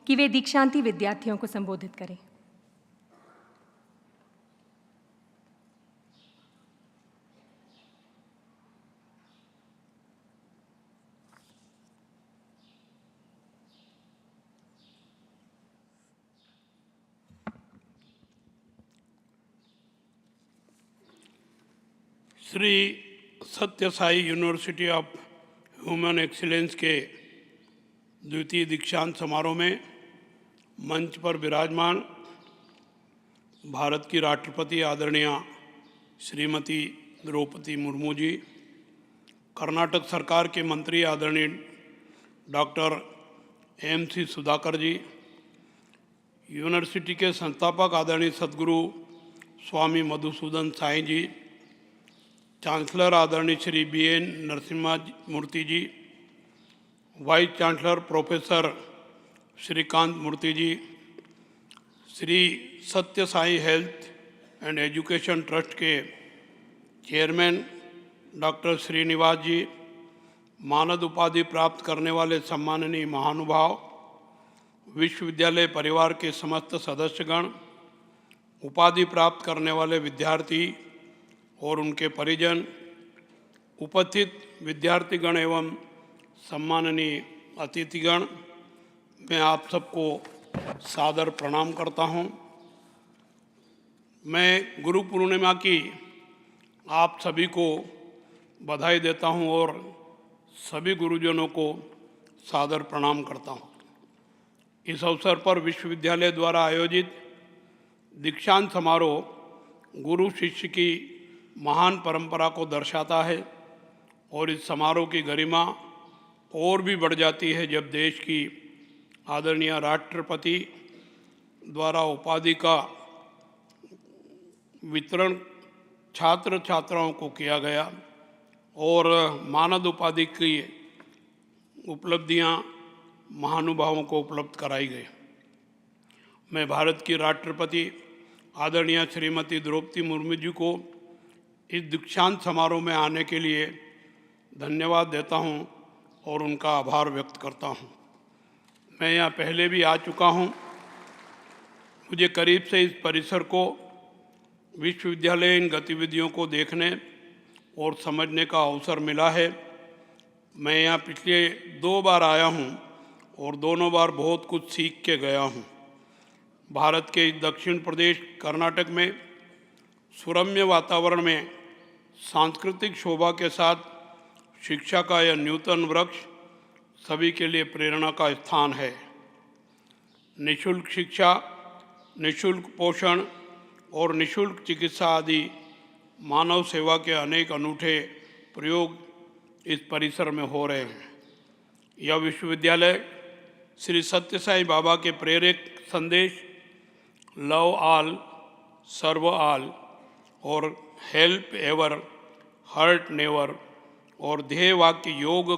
कि वे दीक्षांती विद्यार्थियों को संबोधित करें। श्री सत्य Sai university of human excellence के द्वितीय दीक्षांत समारोह में मंच पर विराजमान भारत की राष्ट्रपति आदरणीय श्रीमती द्रौपदी मुर्मू जी, कर्नाटक सरकार के मंत्री आदरणीय डॉक्टर MC सुधाकर जी, यूनिवर्सिटी के संस्थापक आदरणीय सदगुरु स्वामी मधुसूदन साई जी, चांसलर आदरणीय श्री BN नरसिम्हा मूर्ति जी, वाइस चांसलर प्रोफेसर श्रीकांत मूर्ति जी, श्री सत्य Sai health and education trust के चेयरमैन डॉक्टर श्रीनिवास जी, मानद उपाधि प्राप्त करने वाले सम्माननीय महानुभाव, विश्वविद्यालय परिवार के समस्त सदस्यगण, उपाधि प्राप्त करने वाले विद्यार्थी और उनके परिजन, उपस्थित विद्यार्थीगण एवं सम्माननीय अतिथिगण, मैं आप सबको सादर प्रणाम करता हूं। मैं गुरु पूर्णिमा की आप सभी को बधाई देता हूं और सभी गुरुजनों को सादर प्रणाम करता हूं। इस अवसर पर विश्वविद्यालय द्वारा आयोजित दीक्षांत समारोह गुरु शिष्य की महान परंपरा को दर्शाता है और इस समारोह की गरिमा और भी बढ़ जाती है जब देश की आदरणीय राष्ट्रपति द्वारा उपाधि का वितरण छात्र छात्राओं को किया गया और मानद उपाधि की उपलब्धियां महानुभावों को उपलब्ध कराई गई। मैं भारत की राष्ट्रपति आदरणीय श्रीमती द्रौपदी मुर्मू जी को इस दीक्षांत समारोह में आने के लिए धन्यवाद देता हूं और उनका आभार व्यक्त करता हूं। मैं यहाँ पहले भी आ चुका हूं। मुझे करीब से इस परिसर को, विश्वविद्यालय इन गतिविधियों को देखने और समझने का अवसर मिला है। मैं यहाँ पिछले 2 बार आया हूँ और दोनों बार बहुत कुछ सीख के गया हूँ। भारत के दक्षिण प्रदेश कर्नाटक में सुरम्य वातावरण में सांस्कृतिक शोभा के साथ शिक्षा का यह नूतन वृक्ष सभी के लिए प्रेरणा का स्थान है। निःशुल्क शिक्षा, निःशुल्क पोषण और निःशुल्क चिकित्सा आदि मानव सेवा के अनेक अनूठे प्रयोग इस परिसर में हो रहे हैं। यह विश्वविद्यालय श्री सत्य साई बाबा के प्रेरक संदेश लव ऑल, सर्व ऑल और हेल्प एवर, हर्ट नेवर और ध्येय वाक्य योग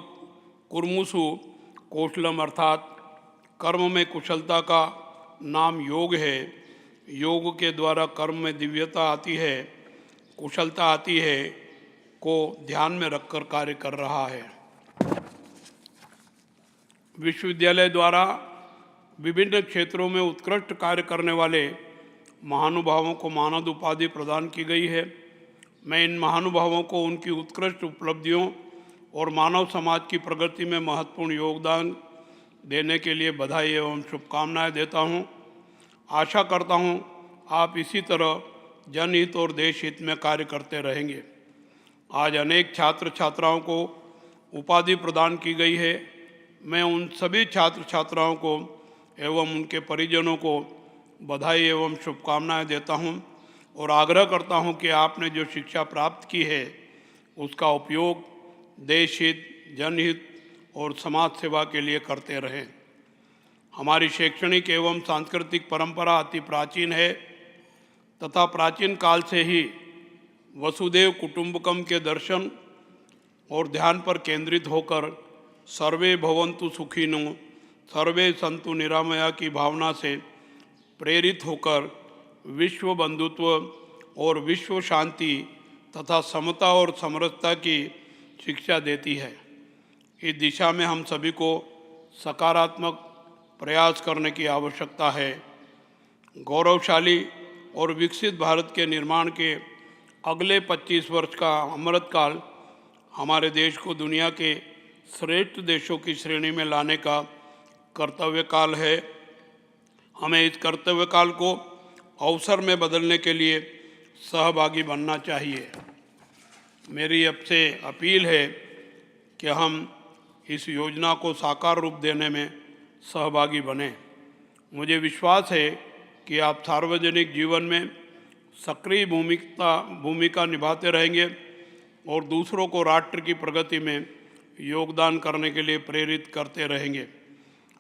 कुर्मुसु कौशलम अर्थात कर्म में कुशलता का नाम योग है। योग के द्वारा कर्म में दिव्यता आती है, कुशलता आती है को ध्यान में रखकर कार्य कर रहा है। विश्वविद्यालय द्वारा विभिन्न क्षेत्रों में उत्कृष्ट कार्य करने वाले महानुभावों को मानद उपाधि प्रदान की गई है। मैं इन महानुभावों को उनकी उत्कृष्ट उपलब्धियों और मानव समाज की प्रगति में महत्वपूर्ण योगदान देने के लिए बधाई एवं शुभकामनाएं देता हूं। आशा करता हूं आप इसी तरह जनहित और देश हित में कार्य करते रहेंगे। आज अनेक छात्र छात्राओं को उपाधि प्रदान की गई है। मैं उन सभी छात्र छात्राओं को एवं उनके परिजनों को बधाई एवं शुभकामनाएं देता हूं और आग्रह करता हूं कि आपने जो शिक्षा प्राप्त की है उसका उपयोग देश हित, जनहित और समाज सेवा के लिए करते रहें। हमारी शैक्षणिक एवं सांस्कृतिक परंपरा अति प्राचीन है तथा प्राचीन काल से ही वसुदेव कुटुंबकम के दर्शन और ध्यान पर केंद्रित होकर सर्वे भवन्तु सुखिनो सर्वे संतु निरामया की भावना से प्रेरित होकर विश्व बंधुत्व और विश्व शांति तथा समता और समरसता की शिक्षा देती है। इस दिशा में हम सभी को सकारात्मक प्रयास करने की आवश्यकता है। गौरवशाली और विकसित भारत के निर्माण के अगले 25 वर्ष का अमृतकाल हमारे देश को दुनिया के श्रेष्ठ देशों की श्रेणी में लाने का कर्तव्य काल है। हमें इस कर्तव्य काल को अवसर में बदलने के लिए सहभागी बनना चाहिए। मेरी आपसे अपील है कि हम इस योजना को साकार रूप देने में सहभागी बने। मुझे विश्वास है कि आप सार्वजनिक जीवन में सक्रिय भूमिका निभाते रहेंगे और दूसरों को राष्ट्र की प्रगति में योगदान करने के लिए प्रेरित करते रहेंगे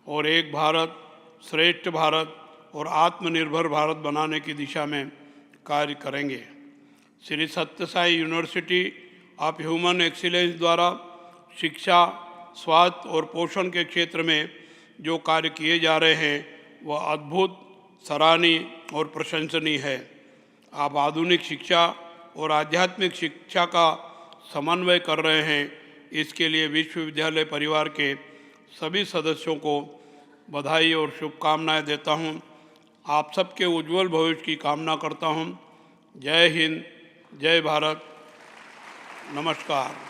और एक भारत श्रेष्ठ भारत और आत्मनिर्भर भारत बनाने की दिशा में कार्य करेंगे। श्री सत्य Sai university of human excellence द्वारा शिक्षा, स्वास्थ्य और पोषण के क्षेत्र में जो कार्य किए जा रहे हैं वह अद्भुत, सराहनीय और प्रशंसनीय है। आप आधुनिक शिक्षा और आध्यात्मिक शिक्षा का समन्वय कर रहे हैं। इसके लिए विश्वविद्यालय परिवार के सभी सदस्यों को बधाई और शुभकामनाएं देता हूं। आप सबके उज्जवल भविष्य की कामना करता हूं। जय हिंद, जय भारत, नमस्कार।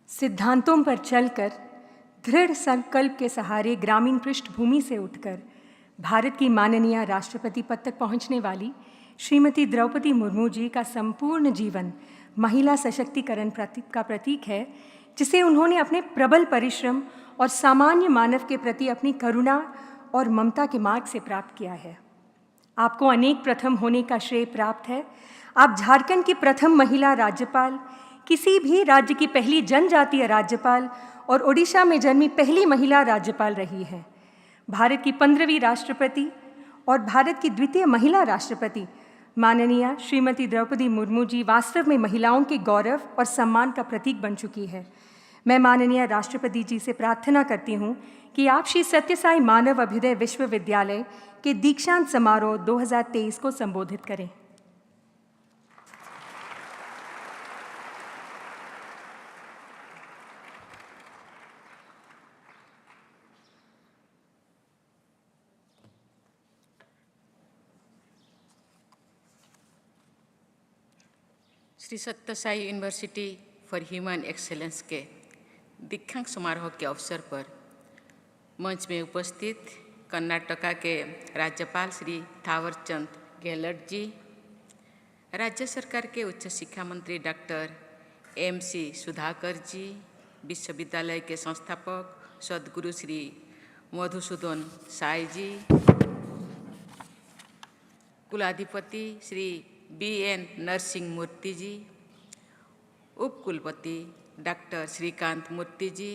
सिद्धांतों पर चलकर दृढ़ संकल्प के सहारे ग्रामीण पृष्ठभूमि से उठकर भारत की माननीय राष्ट्रपति पद तक पहुंचने वाली श्रीमती द्रौपदी मुर्मू जी का संपूर्ण जीवन महिला सशक्तिकरण का प्रतीक है, जिसे उन्होंने अपने प्रबल परिश्रम और सामान्य मानव के प्रति अपनी करुणा और ममता के मार्ग से प्राप्त किया है। आपको अनेक प्रथम होने का श्रेय प्राप्त है। आप झारखंड की प्रथम महिला राज्यपाल, किसी भी राज्य की पहली जनजातीय राज्यपाल और ओडिशा में जन्मी पहली महिला राज्यपाल रही हैं। भारत की 15वीं राष्ट्रपति और भारत की द्वितीय महिला राष्ट्रपति माननीय श्रीमती द्रौपदी मुर्मू जी वास्तव में महिलाओं के गौरव और सम्मान का प्रतीक बन चुकी है। मैं माननीय राष्ट्रपति जी से प्रार्थना करती हूँ कि आप श्री सत्य साई मानव अभ्युदय विश्वविद्यालय के दीक्षांत समारोह 2023 को संबोधित करें। श्री सत्य Sai university for human excellence के दीक्षांत समारोह के अवसर पर मंच में उपस्थित कर्नाटका के राज्यपाल श्री थावरचंद गहलोत जी, राज्य सरकार के उच्च शिक्षा मंत्री डॉक्टर MC सुधाकर जी, विश्वविद्यालय के संस्थापक सदगुरु श्री मधुसूदन साई जी, कुलाधिपति श्री BN नरसिंह मूर्ति जी, उप कुलपति डॉक्टर श्रीकांत मूर्ति जी,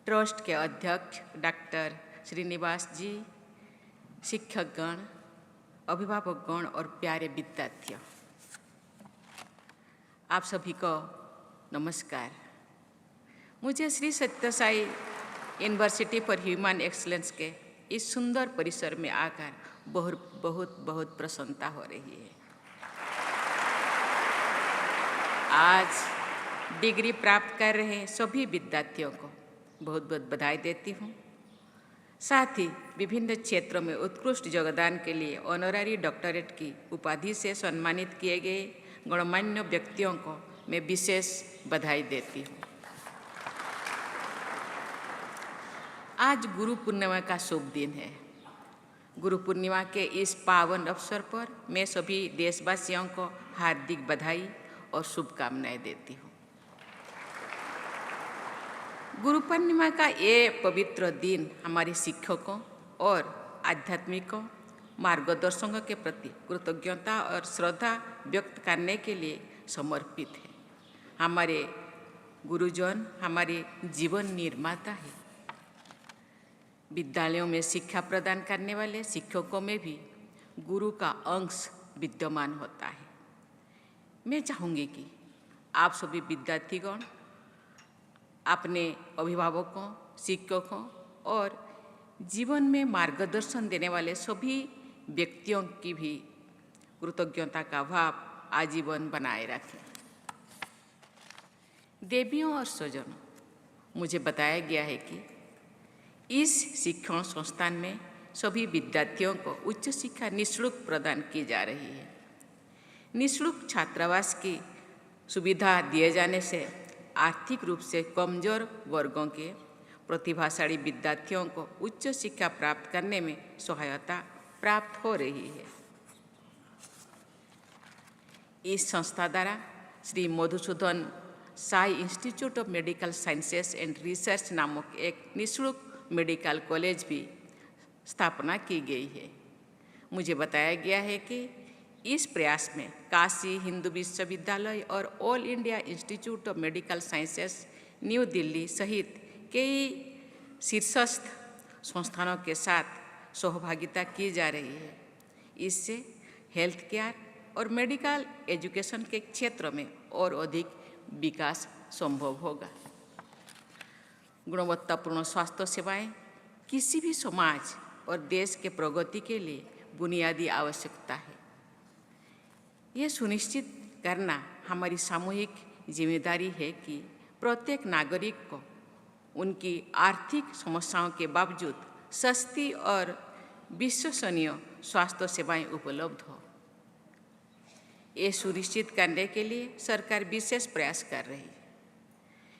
ट्रस्ट के अध्यक्ष डॉक्टर श्रीनिवास जी, शिक्षकगण, अभिभावकगण और प्यारे विद्यार्थियों, आप सभी को नमस्कार। मुझे श्री सत्य Sai university for human excellence के इस सुंदर परिसर में आकर बहुत प्रसन्नता हो रही है। आज डिग्री प्राप्त कर रहे सभी विद्यार्थियों को बहुत बधाई देती हूँ। साथ ही विभिन्न क्षेत्रों में उत्कृष्ट योगदान के लिए ऑनररी डॉक्टरेट की उपाधि से सम्मानित किए गए गणमान्य व्यक्तियों को मैं विशेष बधाई देती हूँ। आज गुरु पूर्णिमा का शुभ दिन है। गुरु पूर्णिमा के इस पावन अवसर पर मैं सभी देशवासियों को हार्दिक बधाई और शुभकामनाएं देती हूँ। गुरु पूर्णिमा का ये पवित्र दिन हमारे शिक्षकों और आध्यात्मिकों मार्गदर्शकों के प्रति कृतज्ञता और श्रद्धा व्यक्त करने के लिए समर्पित है। हमारे गुरुजन हमारे जीवन निर्माता है। विद्यालयों में शिक्षा प्रदान करने वाले शिक्षकों में भी गुरु का अंश विद्यमान होता है। मैं चाहूँगी कि आप सभी विद्यार्थीगण अपने अभिभावकों, शिक्षकों और जीवन में मार्गदर्शन देने वाले सभी व्यक्तियों की भी कृतज्ञता का भाव आजीवन बनाए रखें। देवियों और स्वजनों, मुझे बताया गया है कि इस शिक्षण संस्थान में सभी विद्यार्थियों को उच्च शिक्षा निःशुल्क प्रदान की जा रही है। निःशुल्क छात्रावास की सुविधा दिए जाने से आर्थिक रूप से कमजोर वर्गों के प्रतिभाशाली विद्यार्थियों को उच्च शिक्षा प्राप्त करने में सहायता प्राप्त हो रही है। इस संस्था द्वारा Shri Madhusudan Sai institute of medical sciences and research नामक एक निःशुल्क मेडिकल कॉलेज भी स्थापना की गई है। मुझे बताया गया है कि इस प्रयास में काशी हिंदू विश्वविद्यालय और all India institute of medical sciences new Delhi सहित कई शीर्षस्थ संस्थानों के साथ सहभागिता की जा रही है। इससे हेल्थ केयर और मेडिकल एजुकेशन के क्षेत्र में और अधिक विकास संभव होगा। गुणवत्तापूर्ण स्वास्थ्य सेवाएं किसी भी समाज और देश के प्रगति के लिए बुनियादी आवश्यकता है। ये सुनिश्चित करना हमारी सामूहिक जिम्मेदारी है कि प्रत्येक नागरिक को उनकी आर्थिक समस्याओं के बावजूद सस्ती और विश्वसनीय स्वास्थ्य सेवाएं उपलब्ध हो। ये सुनिश्चित करने के लिए सरकार विशेष प्रयास कर रही है।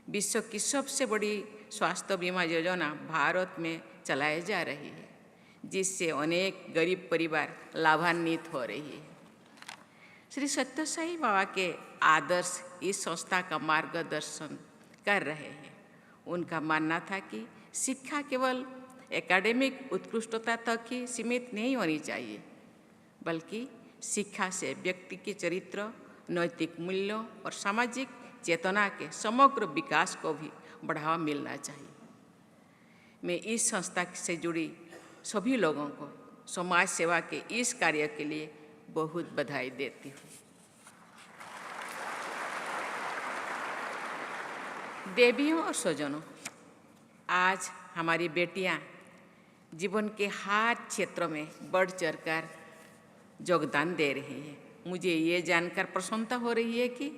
विश्व की सबसे बड़ी स्वास्थ्य बीमा योजना भारत में चलाई जा रही है, जिससे अनेक गरीब परिवार लाभान्वित हो रही है। श्री सत्य साई बाबा के आदर्श इस संस्था का मार्गदर्शन कर रहे हैं। उनका मानना था कि शिक्षा केवल एकेडमिक उत्कृष्टता तक ही सीमित नहीं होनी चाहिए, बल्कि शिक्षा से व्यक्ति के चरित्र, नैतिक मूल्यों और सामाजिक चेतना के समग्र विकास को भी बढ़ावा मिलना चाहिए। मैं इस संस्था से जुड़ी सभी लोगों को समाज सेवा के इस कार्य के लिए बहुत बधाई देती हूँ। देवियों और स्वजनों, आज हमारी बेटियां जीवन के हर क्षेत्र में बढ़ चढ़कर योगदान दे रही हैं। मुझे ये जानकर प्रसन्नता हो रही है कि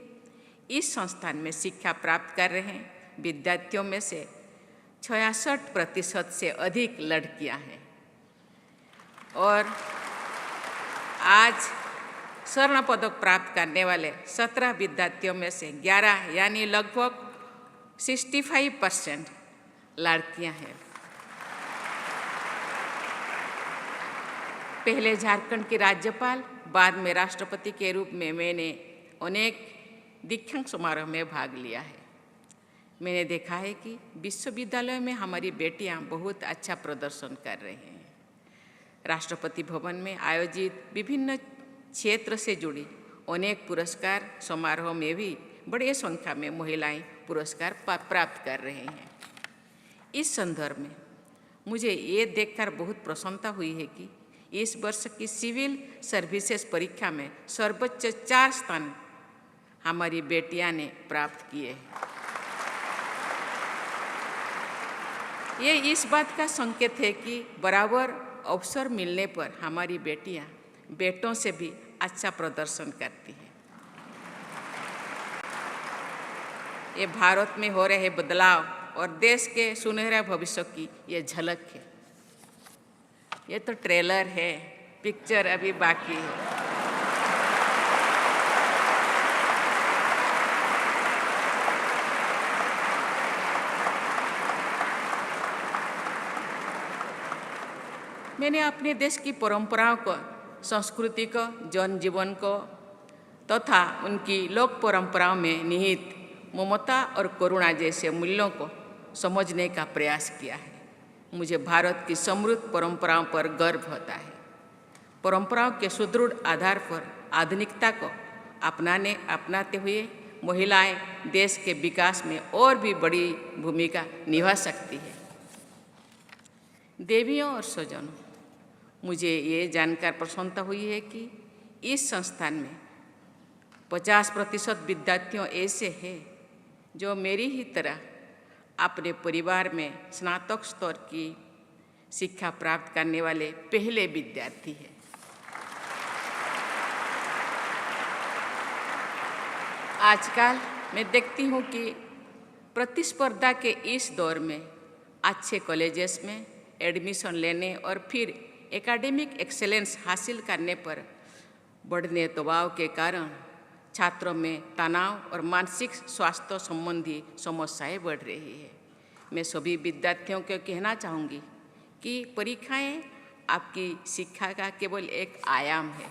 इस संस्थान में शिक्षा प्राप्त कर रहे विद्यार्थियों में से 66% से अधिक लड़कियां हैं और आज स्वर्ण पदक प्राप्त करने वाले 17 विद्यार्थियों में से 11 यानी लगभग 65% लड़कियां हैं। पहले झारखंड की राज्यपाल, बाद में राष्ट्रपति के रूप में मैंने अनेक दीक्षांत समारोह में भाग लिया है। मैंने देखा है कि विश्वविद्यालय में हमारी बेटियां बहुत अच्छा प्रदर्शन कर रही हैं। राष्ट्रपति भवन में आयोजित विभिन्न क्षेत्र से जुड़ी अनेक पुरस्कार समारोह में भी बड़ी संख्या में महिलाएं पुरस्कार प्राप्त कर रहे हैं। इस संदर्भ में मुझे ये देखकर बहुत प्रसन्नता हुई है कि इस वर्ष की सिविल सर्विसेज परीक्षा में सर्वोच्च 4 स्थान हमारी बेटियां ने प्राप्त किए हैं। ये इस बात का संकेत है कि बराबर अवसर मिलने पर हमारी बेटियां बेटों से भी अच्छा प्रदर्शन करती हैं। ये भारत में हो रहे बदलाव और देश के सुनहरे भविष्य की ये झलक है। ये तो ट्रेलर है, पिक्चर अभी बाकी है। मैंने अपने देश की परंपराओं को, संस्कृति को, जनजीवन को तथा उनकी लोक परंपराओं में निहित ममता और करुणा जैसे मूल्यों को समझने का प्रयास किया है। मुझे भारत की समृद्ध परंपराओं पर गर्व होता है। परंपराओं के सुदृढ़ आधार पर आधुनिकता को अपनाते हुए महिलाएं देश के विकास में और भी बड़ी भूमिका निभा सकती है। देवियों और स्वजनों, मुझे ये जानकर प्रसन्नता हुई है कि इस संस्थान में 50% विद्यार्थियों ऐसे हैं जो मेरी ही तरह अपने परिवार में स्नातक स्तर की शिक्षा प्राप्त करने वाले पहले विद्यार्थी हैं। आजकल मैं देखती हूँ कि प्रतिस्पर्धा के इस दौर में अच्छे कॉलेजेस में एडमिशन लेने और फिर एकेडमिक एक्सेलेंस हासिल करने पर बढ़ने दबाव के कारण छात्रों में तनाव और मानसिक स्वास्थ्य संबंधी समस्याएं बढ़ रही है। मैं सभी विद्यार्थियों को कहना चाहूँगी कि परीक्षाएं आपकी शिक्षा का केवल एक आयाम है।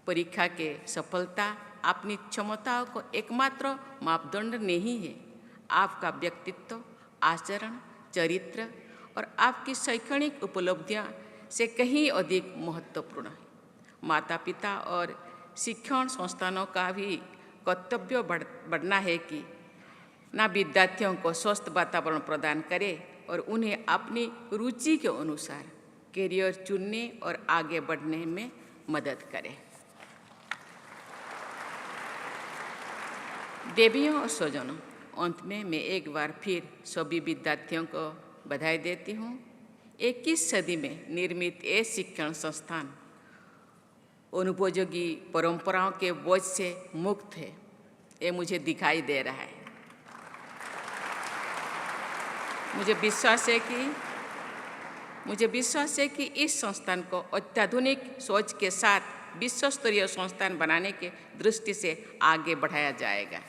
परीक्षा के सफलता अपनी क्षमताओं को एकमात्र मापदंड नहीं है। आपका व्यक्तित्व, आचरण, चरित्र और आपकी शैक्षणिक उपलब्धियां से कहीं अधिक महत्वपूर्ण है। माता पिता और शिक्षण संस्थानों का भी कर्तव्य बढ़ना है कि ना विद्यार्थियों को स्वस्थ वातावरण प्रदान करें और उन्हें अपनी रुचि के अनुसार करियर चुनने और आगे बढ़ने में मदद करें। देवियों और स्वजनों, अंत में मैं एक बार फिर सभी विद्यार्थियों को बधाई देती हूँ। 21 सदी में निर्मित ये शिक्षण संस्थान अनुपयोगी परंपराओं के बोझ से मुक्त है, ये मुझे दिखाई दे रहा है। मुझे विश्वास है कि इस संस्थान को अत्याधुनिक सोच के साथ विश्व स्तरीय संस्थान बनाने के दृष्टि से आगे बढ़ाया जाएगा,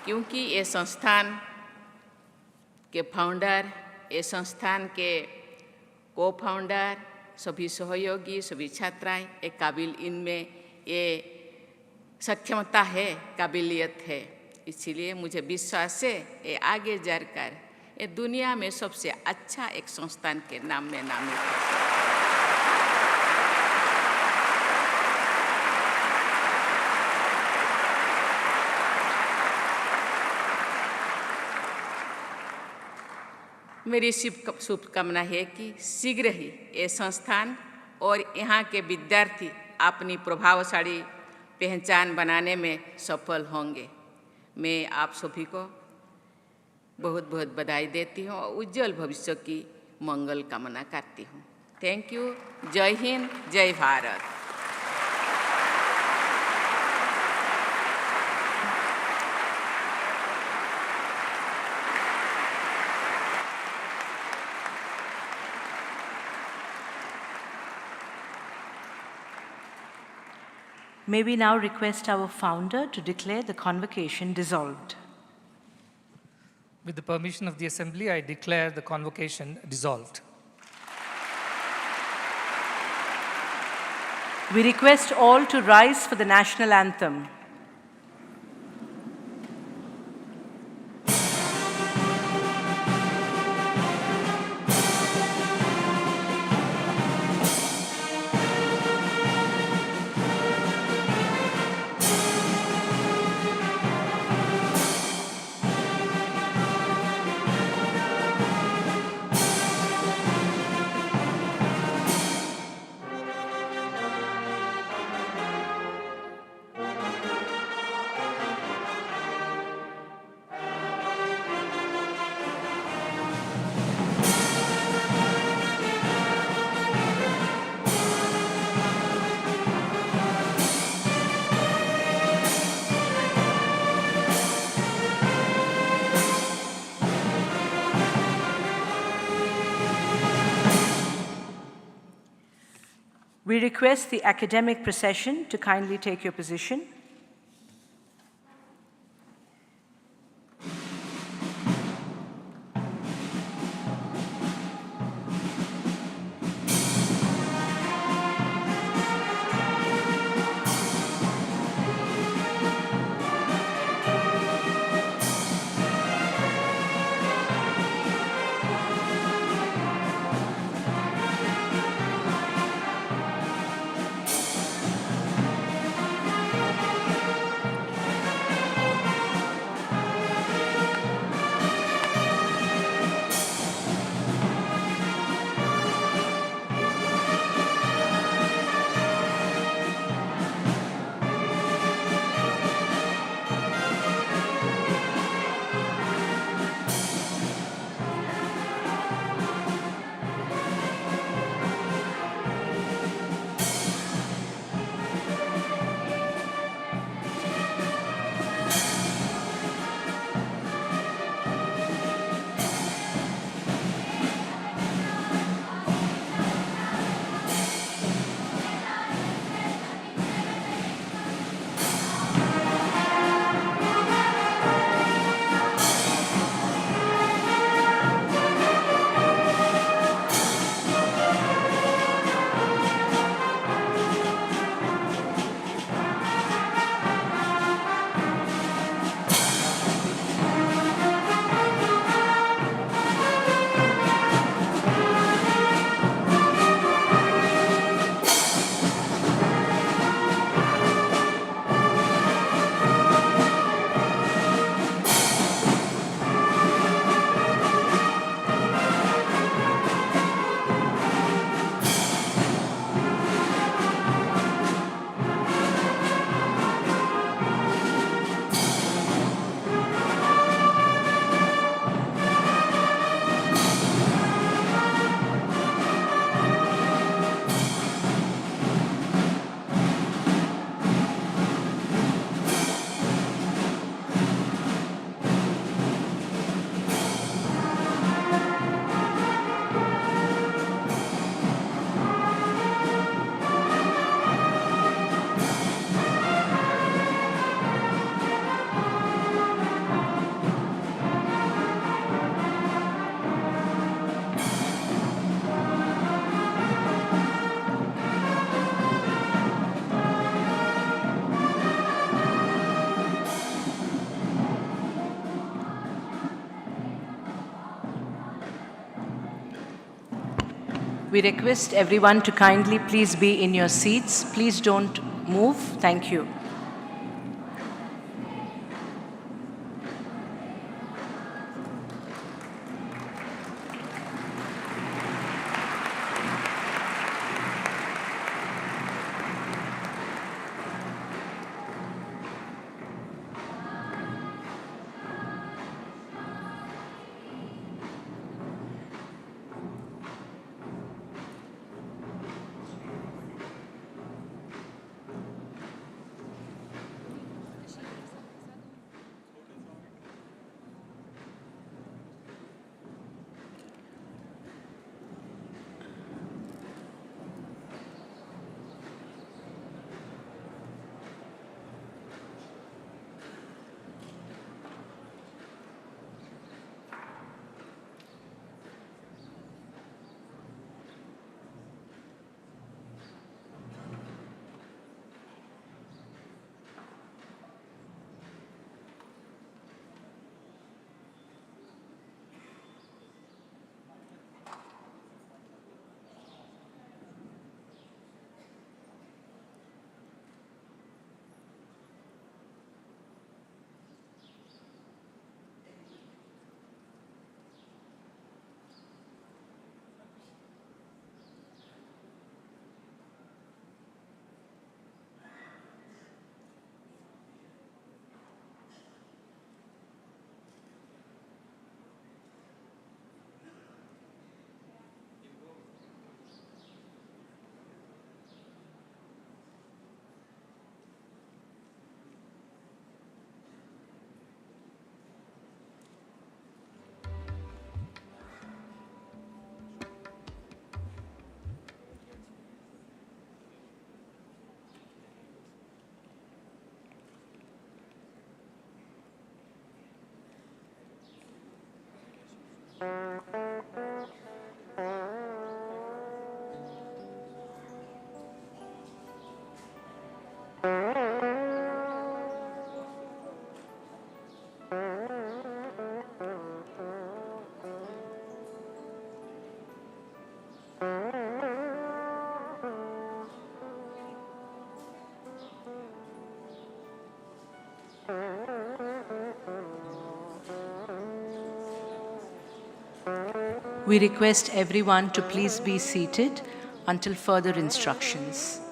क्योंकि ये संस्थान के फाउंडर, ये संस्थान के को फाउंडर, सभी सहयोगी, सभी छात्राएं एक काबिल, इनमें ये सक्षमता है, काबिलियत है। इसीलिए मुझे विश्वास है ये आगे जाकर ये दुनिया में सबसे अच्छा एक संस्थान के नाम में नामित है। मेरी शुभकामना है कि शीघ्र ही ये संस्थान और यहाँ के विद्यार्थी अपनी प्रभावशाली पहचान बनाने में सफल होंगे। मैं आप सभी को बहुत बहुत बधाई देती हूँ और उज्जवल भविष्य की मंगल कामना करती हूँ। Thank you. जय हिंद, जय Bharat. May we now request our founder to declare the convocation dissolved. With the permission of the Assembly, I declare the convocation dissolved. We request all to rise for the national anthem. We request the academic procession to kindly take your position. We request everyone to kindly please be in your seats. Please don't move. Thank you. We request everyone to please be seated until further instructions.